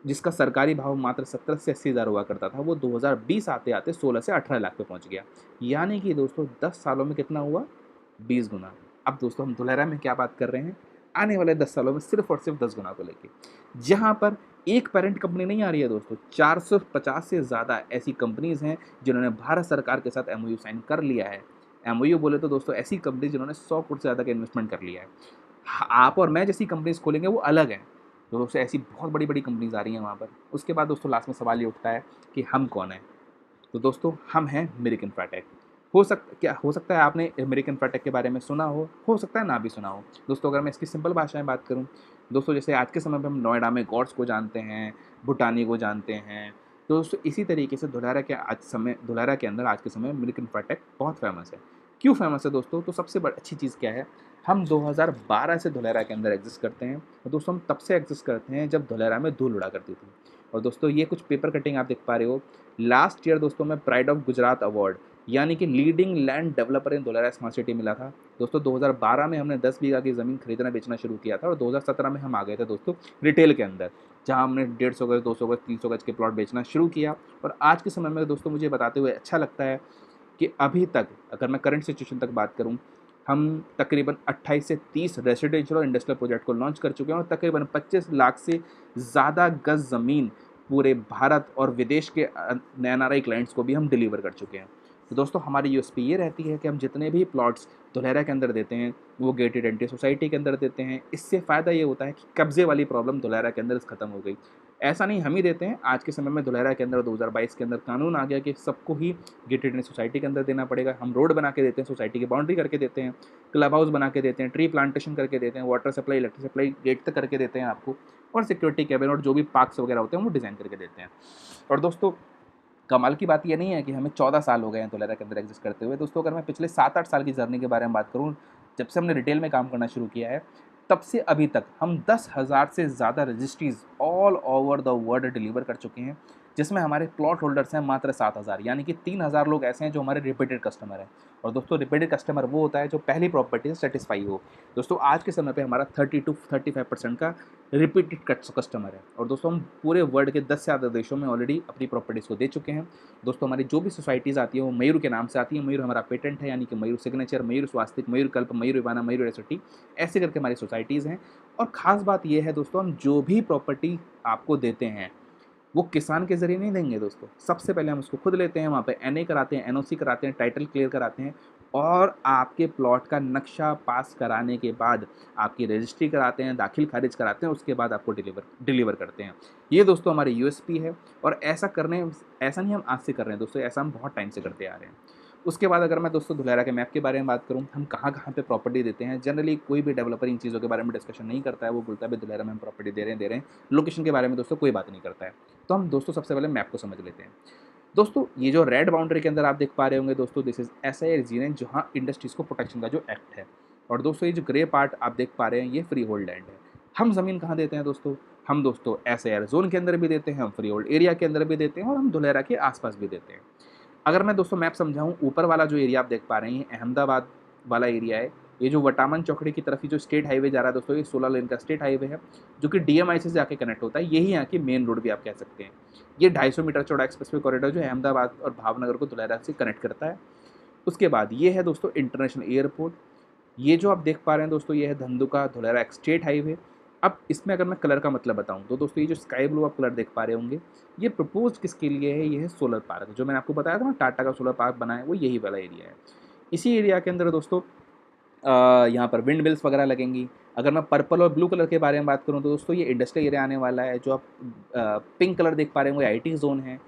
जिसका सरकारी भाव मात्र 70 से 80 हज़ार हुआ करता था, वो 2020 आते आते 16 से 18 लाख पे पहुंच गया। यानी कि दोस्तों 10 सालों में कितना हुआ, 20 गुना। अब दोस्तों हम धुलेरा में क्या बात कर रहे हैं, आने वाले 10 सालों में सिर्फ और सिर्फ 10 गुना को लेके, जहाँ पर एक पेरेंट कंपनी नहीं आ रही है दोस्तों, 450 से ज़्यादा ऐसी कंपनीज हैं जिन्होंने भारत सरकार के साथ MOU साइन कर लिया है। MOU बोले तो दोस्तों ऐसी कंपनी जिन्होंने 100 करोड़ से ज़्यादा का इन्वेस्टमेंट कर लिया है। आप और मैं जैसी कंपनीज खोलेंगे वो अलग हैं। तो दोस्तों ऐसी बहुत बड़ी-बड़ी कंपनीज़ आ रही हैं वहाँ पर। उसके बाद दोस्तों लास्ट में सवाल ये उठता है कि हम कौन हैं? तो दोस्तों हम हैं मेरिक इंफ्राटेक। हो सकता है आपने मेरिक इंफ्राटेक के बारे में सुना हो सकता है ना भी सुना हो। दोस्तों अगर मैं इसकी सिंपल भाषा में बात करूँ, दोस्तों जैसे आज के समय पे हम नोएडा में गॉड्स को जानते हैं, भूटानी को जानते हैं। तो दोस्तों इसी तरीके से धुलेरा के अंदर आज के समय में मेरिक इंफ्राटेक बहुत फेमस है। क्यों फेमस है दोस्तों? तो सबसे अच्छी चीज़ क्या है, हम 2012 से धुलेरा के अंदर एग्जिस्ट करते हैं, और दोस्तों हम तब से एग्जिस्ट करते हैं जब धुलेरा में धूल उड़ा करती थी। और दोस्तों ये कुछ पेपर कटिंग आप देख पा रहे हो। लास्ट ईयर दोस्तों में प्राइड ऑफ गुजरात अवार्ड, यानी कि leading land developer in Dholera smart city मिला था। दोस्तों 2012 में हमने 10 बीघा की ज़मीन खरीदना बेचना शुरू किया था, और 2017 में हम आ गए थे दोस्तों रिटेल के अंदर, जहां हमने 150 गज, 200 गज, 300 गज के प्लॉट बेचना शुरू किया। और आज के समय में दोस्तों मुझे बताते हुए अच्छा लगता है कि अभी तक अगर मैं करंट सिचुएशन तक बात करूं, हम तकरीबन 28 से 30 रेसिडेंशियल और इंडस्ट्रियल प्रोजेक्ट को लॉन्च कर चुके हैं, और तकरीबन 25 लाख से ज़्यादा गज ज़मीन पूरे भारत और विदेश के NRI क्लाइंट्स को भी हम डिलीवर कर चुके हैं। तो दोस्तों हमारी USP ये रहती है कि हम जितने भी प्लॉट्स धुलेरा के अंदर देते हैं वो गेटेड एंटी सोसाइटी के अंदर देते हैं। इससे फ़ायदा ये होता है कि कब्जे वाली प्रॉब्लम धुलेरा के अंदर ख़त्म हो गई। ऐसा नहीं हम ही देते हैं, आज के समय में धुलेरा के अंदर 2022 के अंदर कानून आ गया कि सबको ही गेटेड एंटी सोसाइटी के अंदर देना पड़ेगा। हम रोड बना के देते हैं, सोसाइटी की बाउंड्री करके देते हैं, क्लब हाउस बना के देते हैं, ट्री प्लांटेशन करके देते हैं, water supply, electric supply gate तक करके देते हैं आपको, और सिक्योरिटी कैबिन और जो भी पार्क्स वगैरह होते हैं वो डिज़ाइन करके देते हैं। और दोस्तों कमाल की बात ये नहीं है कि हमें 14 साल हो गए हैं धुलेरा के अंदर एग्जिस्ट करते हुए। दोस्तों अगर मैं पिछले 7-8 साल की जर्नी के बारे में बात करूँ, जब से हमने रिटेल में काम करना शुरू किया है, तब से अभी तक हम 10,000 से ज़्यादा registries all over the world deliver कर चुके हैं। जिसमें हमारे प्लॉट होल्डर्स हैं मात्र 7,000, यानी कि 3,000 लोग ऐसे हैं जो हमारे रिपीटेड कस्टमर हैं। और दोस्तों रिपीटेड कस्टमर वो होता है जो पहली प्रॉपर्टी से सेटिस्फाई हो। दोस्तों आज के समय पे हमारा 30-35% का रिपीटेड कस्टमर है। और दोस्तों हम पूरे वर्ल्ड के 10 से ज़्यादा देशों में ऑलरेडी अपनी प्रॉपर्टीज़ को दे चुके हैं। दोस्तों हमारी जो भी सोसाइटीज़ आती है वो मयूर के नाम से आती है। मयूर हमारा पेटेंट है, यानी कि मयूर सिग्नेचर, मयूर स्वास्तिक, मयूर कल्प, मयूर विवाना, मयूर एसोटी, ऐसे करके हमारी सोसाइटीज़ हैं। और ख़ास बात ये है दोस्तों, हम जो भी प्रॉपर्टी आपको देते हैं वो किसान के ज़रिए नहीं देंगे दोस्तों। सबसे पहले हम उसको खुद लेते हैं, वहाँ पे एनए कराते हैं, एनओसी कराते हैं, टाइटल क्लियर कराते हैं और आपके प्लॉट का नक्शा पास कराने के बाद आपकी रजिस्ट्री कराते हैं, दाखिल खारिज कराते हैं, उसके बाद आपको डिलीवर करते हैं। ये दोस्तों हमारी यूएसपी है। और ऐसा नहीं हम आज से कर रहे हैं दोस्तों, ऐसा हम बहुत टाइम से करते आ रहे हैं। उसके बाद अगर मैं दोस्तों धुलेरा के मैप के बारे में बात करूँ, हम कहाँ-कहाँ पे प्रॉपर्टी देते हैं। जनरली कोई भी डेवलपर इन चीज़ों के बारे में डिस्कशन नहीं करता है। वो बोलता है भाई धुलेरा में हम प्रॉपर्टी दे रहे हैं। लोकेशन के बारे में दोस्तों कोई बात नहीं करता है। तो हम दोस्तों सबसे पहले मैप को समझ लेते हैं। दोस्तों ये जो रेड बाउंड्री के अंदर आप देख पा रहे होंगे दोस्तों, दिस इज एसआई रीजन जहाँ इंडस्ट्रीज़ को प्रोटेक्शन का जो एक्ट है। और दोस्तों ये जो ग्रे पार्ट आप देख पा रहे हैं ये फ्री होल्ड लैंड है। हम ज़मीन कहाँ देते हैं दोस्तों? हम दोस्तों एसआईआर जोन के अंदर भी देते हैं, हम फ्री होल्ड एरिया के अंदर भी देते हैं और हम धुलेरा के आसपास भी देते हैं। अगर मैं दोस्तों मैप समझाऊँ, ऊपर वाला जो एरिया आप देख पा रहे हैं अहमदाबाद वाला एरिया है। ये जो वटामन चौकड़ी की तरफ ही जो स्टेट हाईवे जा रहा है दोस्तों, ये 16 लेन का स्टेट हाईवे है जो कि डीएमआईसी से जाके कनेक्ट होता है। यही यहाँ की मेन रोड भी आप कह सकते हैं। ये 250 मीटर चौड़ा एक्सप्रेसवे कॉरिडोर जो अहमदाबाद और भावनगर को धुलेरा से कनेक्ट करता है। उसके बाद ये है दोस्तों इंटरनेशनल एयरपोर्ट। ये जो आप देख पा रहे हैं दोस्तों, ये है धंधुका धुलेरा स्टेट हाईवे। अब इसमें अगर मैं कलर का मतलब बताऊं तो दोस्तों ये जो स्काई ब्लू आप कलर देख पा रहे होंगे, ये प्रपोज किसके लिए है? ये है सोलर पार्क। जो मैंने आपको बताया था ना, टाटा का सोलर पार्क बना है, वो यही वाला एरिया है। इसी एरिया के अंदर दोस्तों यहाँ पर विंड मिल्स वगैरह लगेंगी। अगर मैं पर्पल और ब्लू कलर के बारे में बात करूँ तो दोस्तों ये इंडस्ट्रियल एरिया आने वाला है। जो आप पिंक कलर देख पा रहे होंगे आईटी जोन है।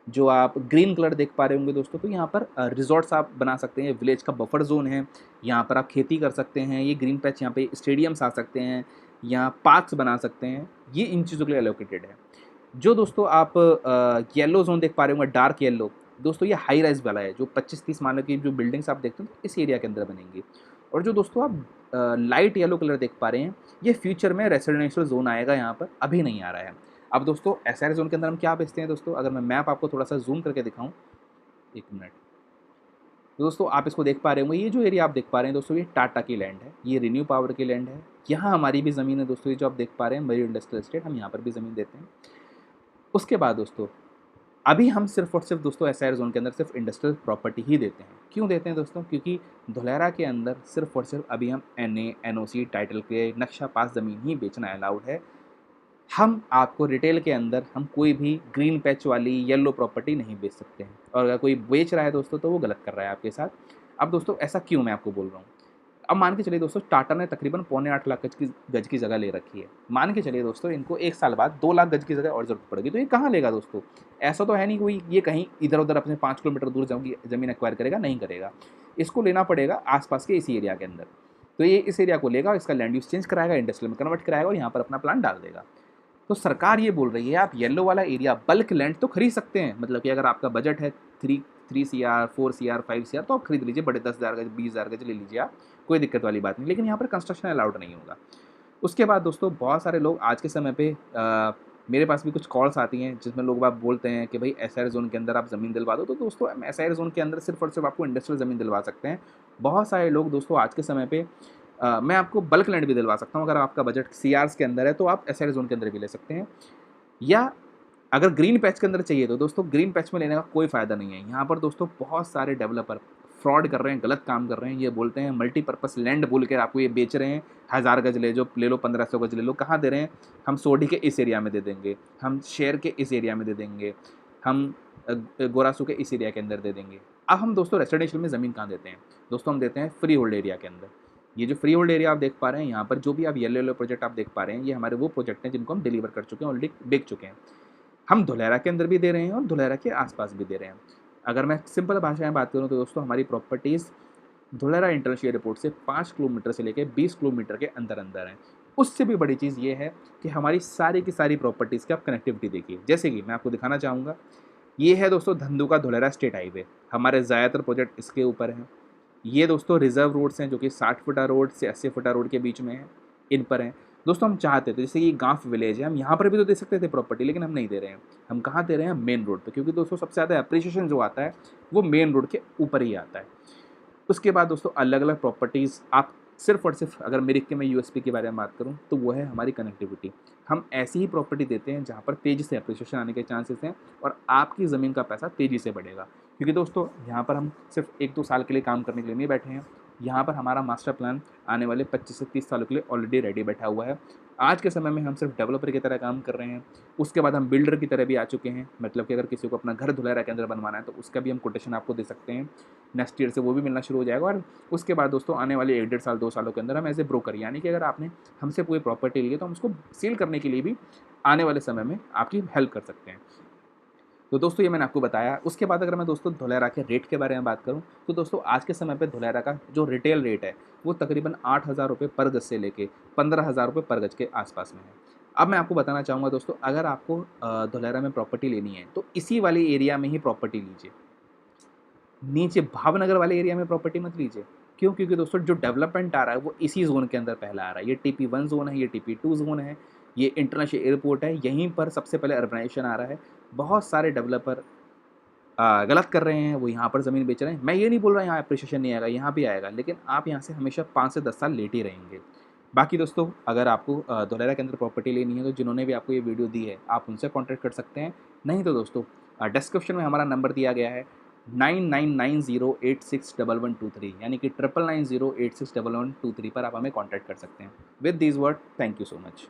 जो आप ग्रीन कलर देख पा रहे होंगे दोस्तों, तो यहाँ पर रिजॉर्ट्स आप बना सकते हैं। विलेज का बफर जोन है, यहाँ पर आप खेती कर सकते हैं। ये ग्रीन पैच, यहाँ पे स्टेडियम्स आ सकते हैं, यहाँ पार्क्स बना सकते हैं। ये इन चीज़ों के लिए एलोकेटेड है। जो दोस्तों आप येलो जोन देख पा रहे होंगे, डार्क येलो, दोस्तों ये हाई राइज वाला है। जो 25-30 माले की जो बिल्डिंग्स आप देखते हैं इस एरिया के अंदर बनेंगी। और जो दोस्तों आप लाइट येलो कलर देख पा रहे हैं, ये फ्यूचर में रेसिडेंशियल जोन आएगा, यहाँ पर अभी नहीं आ रहा है। अब दोस्तों एसआर जोन के अंदर हम क्या बेचते हैं दोस्तों, अगर मैं मैप आपको थोड़ा सा जूम करके दिखाऊं, एक मिनट। तो दोस्तों आप इसको देख पा रहे होंगे, ये जो एरिया आप देख पा रहे हैं दोस्तों, ये टाटा की लैंड है, ये रिन्यू पावर की लैंड है। यहाँ हमारी भी ज़मीन है दोस्तों, ये जो आप देख पा रहे हैं मयूर इंडस्ट्रियल एस्टेट, हम यहाँ पर भी ज़मीन देते हैं। उसके बाद दोस्तों अभी हम सिर्फ और सिर्फ दोस्तों एसआर जोन के अंदर सिर्फ इंडस्ट्रियल प्रॉपर्टी ही देते हैं। क्यों देते हैं दोस्तों? क्योंकि धुलेरा के अंदर सिर्फ और सिर्फ अभी हम एनए, एनओसी, टाइटल के नक्शा पास ज़मीन ही बेचना अलाउड है। हम आपको रिटेल के अंदर हम कोई भी ग्रीन पैच वाली येलो प्रॉपर्टी नहीं बेच सकते हैं। और अगर कोई बेच रहा है दोस्तों तो वो गलत कर रहा है आपके साथ। अब दोस्तों ऐसा क्यों मैं आपको बोल रहा हूँ? अब मान के चलिए दोस्तों, टाटा ने तकरीबन 8.25 लाख गज की जगह ले रखी है। मान के चलिए दोस्तों, इनको 1 साल बाद 2 लाख गज की जगह और ज़रूरत पड़ेगी, तो ये कहाँ लेगा दोस्तों? ऐसा तो है नहीं कोई ये कहीं इधर-उधर अपने 5 किलोमीटर दूर ज़मीन एक्वायर करेगा, नहीं करेगा। इसको लेना पड़ेगा आस-पास के इसी एरिया के अंदर। तो ये इस एरिया को लेगा, इसका लैंड यूज़ चेंज कराएगा, इंडस्ट्रियल में कन्वर्ट कराएगा और यहाँ पर अपना प्लांट डाल देगा। तो सरकार ये बोल रही है आप येलो वाला एरिया बल्क लैंड तो खरीद सकते हैं। मतलब कि अगर आपका बजट है 3 CR, 4 CR, 5 CR, तो आप खरीद लीजिए, बड़े 10,000 गज, 20,000 गज ले लीजिए आप, कोई दिक्कत वाली बात नहीं। लेकिन यहाँ पर कंस्ट्रक्शन अलाउड नहीं होगा। उसके बाद दोस्तों बहुत सारे लोग आज के समय पे मेरे पास भी कुछ कॉल्स आती हैं जिसमें लोग बाग बोलते हैं कि भाई एसआर जोन के अंदर आप ज़मीन दिलवा दो। तो दोस्तों एसआर जोन के अंदर सिर्फ और सिर्फ आपको इंडस्ट्रियल ज़मीन दिलवा सकते हैं। बहुत सारे लोग दोस्तों आज के समय पे मैं आपको बल्क लैंड भी दिलवा सकता हूँ। अगर आपका बजट सीआर्स के अंदर है तो आप एसआर जोन के अंदर भी ले सकते हैं। या अगर ग्रीन पैच के अंदर चाहिए तो दोस्तों ग्रीन पैच में लेने का कोई फ़ायदा नहीं है। यहाँ पर दोस्तों बहुत सारे डेवलपर फ्रॉड कर रहे हैं, गलत काम कर रहे हैं। ये बोलते हैं मल्टीपर्पज़ लैंड बोल के आपको ये बेच रहे हैं, 1000 गज ले लो, 1500 गज ले लो। कहाँ दे रहे हैं? हम सोडी के इस एरिया में दे देंगे, हम शेर के इस एरिया में दे देंगे, हम गोरासू के इस एरिया के अंदर दे देंगे। अब हम दोस्तों रेसिडेंशियल में ज़मीन कहाँ देते हैं? दोस्तों हम देते हैं फ्री होल्ड एरिया के अंदर। ये जो फ्री होल्ड एरिया आप देख पा रहे हैं, यहाँ पर जो भी आप येलो प्रोजेक्ट आप देख पा रहे हैं, ये हमारे वो प्रोजेक्ट हैं जिनको हम डिलीवर कर चुके हैं, ऑलरेडी बिक चुके हैं। हम धुलेरा के अंदर भी दे रहे हैं और धुलेरा के आसपास भी दे रहे हैं। अगर मैं सिंपल भाषा में बात करूँ तो दोस्तों हमारी प्रॉपर्टीज़ धुलेरा इंटरनेशनल एयरपोर्ट से 5 किलोमीटर से लेकर 20 किलोमीटर के अंदर अंदर हैं। उससे भी बड़ी चीज़ ये है कि हमारी सारी की सारी प्रॉपर्टीज़ की आप कनेक्टिविटी देखिए। जैसे कि मैं आपको दिखाना चाहूँगा, ये है दोस्तों धंधुका धुलेरा स्टेट हाईवे, हमारे ज़्यादातर प्रोजेक्ट इसके ऊपर हैं। ये दोस्तों रिजर्व रोड्स हैं जो कि 60 फुटा रोड से 80 फुटा रोड के बीच में हैं, इन पर हैं। दोस्तों हम चाहते थे, जैसे ये गाँव विलेज है, हम यहाँ पर भी तो दे सकते थे प्रॉपर्टी, लेकिन हम नहीं दे रहे हैं। हम कहाँ दे रहे हैं? मेन रोड पे, क्योंकि दोस्तों सबसे ज़्यादा एप्रिसिएशन जो आता है वो मेन रोड के ऊपर ही आता है। उसके बाद दोस्तों अलग-अलग प्रॉपर्टीज़ आप सिर्फ़ और सिर्फ़, अगर मेरे के मैं यूएसपी के बारे में बात करूँ तो वो है हमारी कनेक्टिविटी। हम ऐसी ही प्रॉपर्टी देते हैं जहाँ पर तेज़ी से एप्रिसिएशन आने के चांसेस हैं और आपकी ज़मीन का पैसा तेज़ी से बढ़ेगा। क्योंकि दोस्तों यहाँ पर हम सिर्फ़ 1-2 साल के लिए काम करने के लिए नहीं बैठे हैं। यहाँ पर हमारा मास्टर प्लान आने वाले 25 से 30 सालों के लिए ऑलरेडी रेडी बैठा हुआ है। आज के समय में हम सिर्फ़ डेवलपर की तरह काम कर रहे हैं। उसके बाद हम बिल्डर की तरह भी आ चुके हैं। मतलब कि अगर किसी को अपना घर धुलेरा के अंदर बनवाना है तो उसका भी हम कोटेशन आपको दे सकते हैं। नेक्स्ट ईयर से वो भी मिलना शुरू हो जाएगा और उसके बाद दोस्तों आने वाले 1 डेढ़ साल 2 सालों के अंदर हम एज़ ए ब्रोकर, यानी कि अगर आपने हमसे कोई प्रॉपर्टी ली है तो हम उसको सेल करने के लिए भी आने वाले समय में आपकी हेल्प कर सकते हैं। तो दोस्तों ये मैंने आपको बताया। उसके बाद अगर मैं दोस्तों धोलेरा के रेट के बारे में बात करूँ तो दोस्तों आज के समय पे धोलेरा का जो रिटेल रेट है वो तकरीबन 8,000 रुपये पर गज से लेके 15,000 रुपये पर गज के आसपास में है। अब मैं आपको बताना चाहूँगा दोस्तों, अगर आपको धोलेरा में प्रॉपर्टी लेनी है तो इसी वाले एरिया में ही प्रॉपर्टी लीजिए। नीचे भावनगर वाले एरिया में प्रॉपर्टी मत लीजिए। क्यों? क्योंकि दोस्तों जो डेवलपमेंट आ रहा है वो इसी ज़ोन के अंदर पहला आ रहा है। ये TP1 ज़ोन है, ये TP2 ज़ोन है, ये इंटरनेशनल एयरपोर्ट है, यहीं पर सबसे पहले अर्बनाइज़ेशन आ रहा है। बहुत सारे डेवलपर गलत कर रहे हैं, वो यहाँ पर ज़मीन बेच रहे हैं। मैं ये नहीं बोल रहा यहाँ एप्रिसिएशन नहीं आएगा, यहाँ भी आएगा, लेकिन आप यहाँ से हमेशा 5 से 10 साल लेट ही रहेंगे। बाकी दोस्तों अगर आपको धोलेरा के अंदर प्रॉपर्टी लेनी है तो जिन्होंने भी आपको ये वीडियो दी है, आप उनसे कॉन्टैक्ट कर सकते हैं। नहीं तो दोस्तों डिस्क्रिप्शन में हमारा नंबर दिया गया है 9990861123, यानी कि 9990861123 पर आप हमें कॉन्टैक्ट कर सकते हैं। With these word, thank you so much.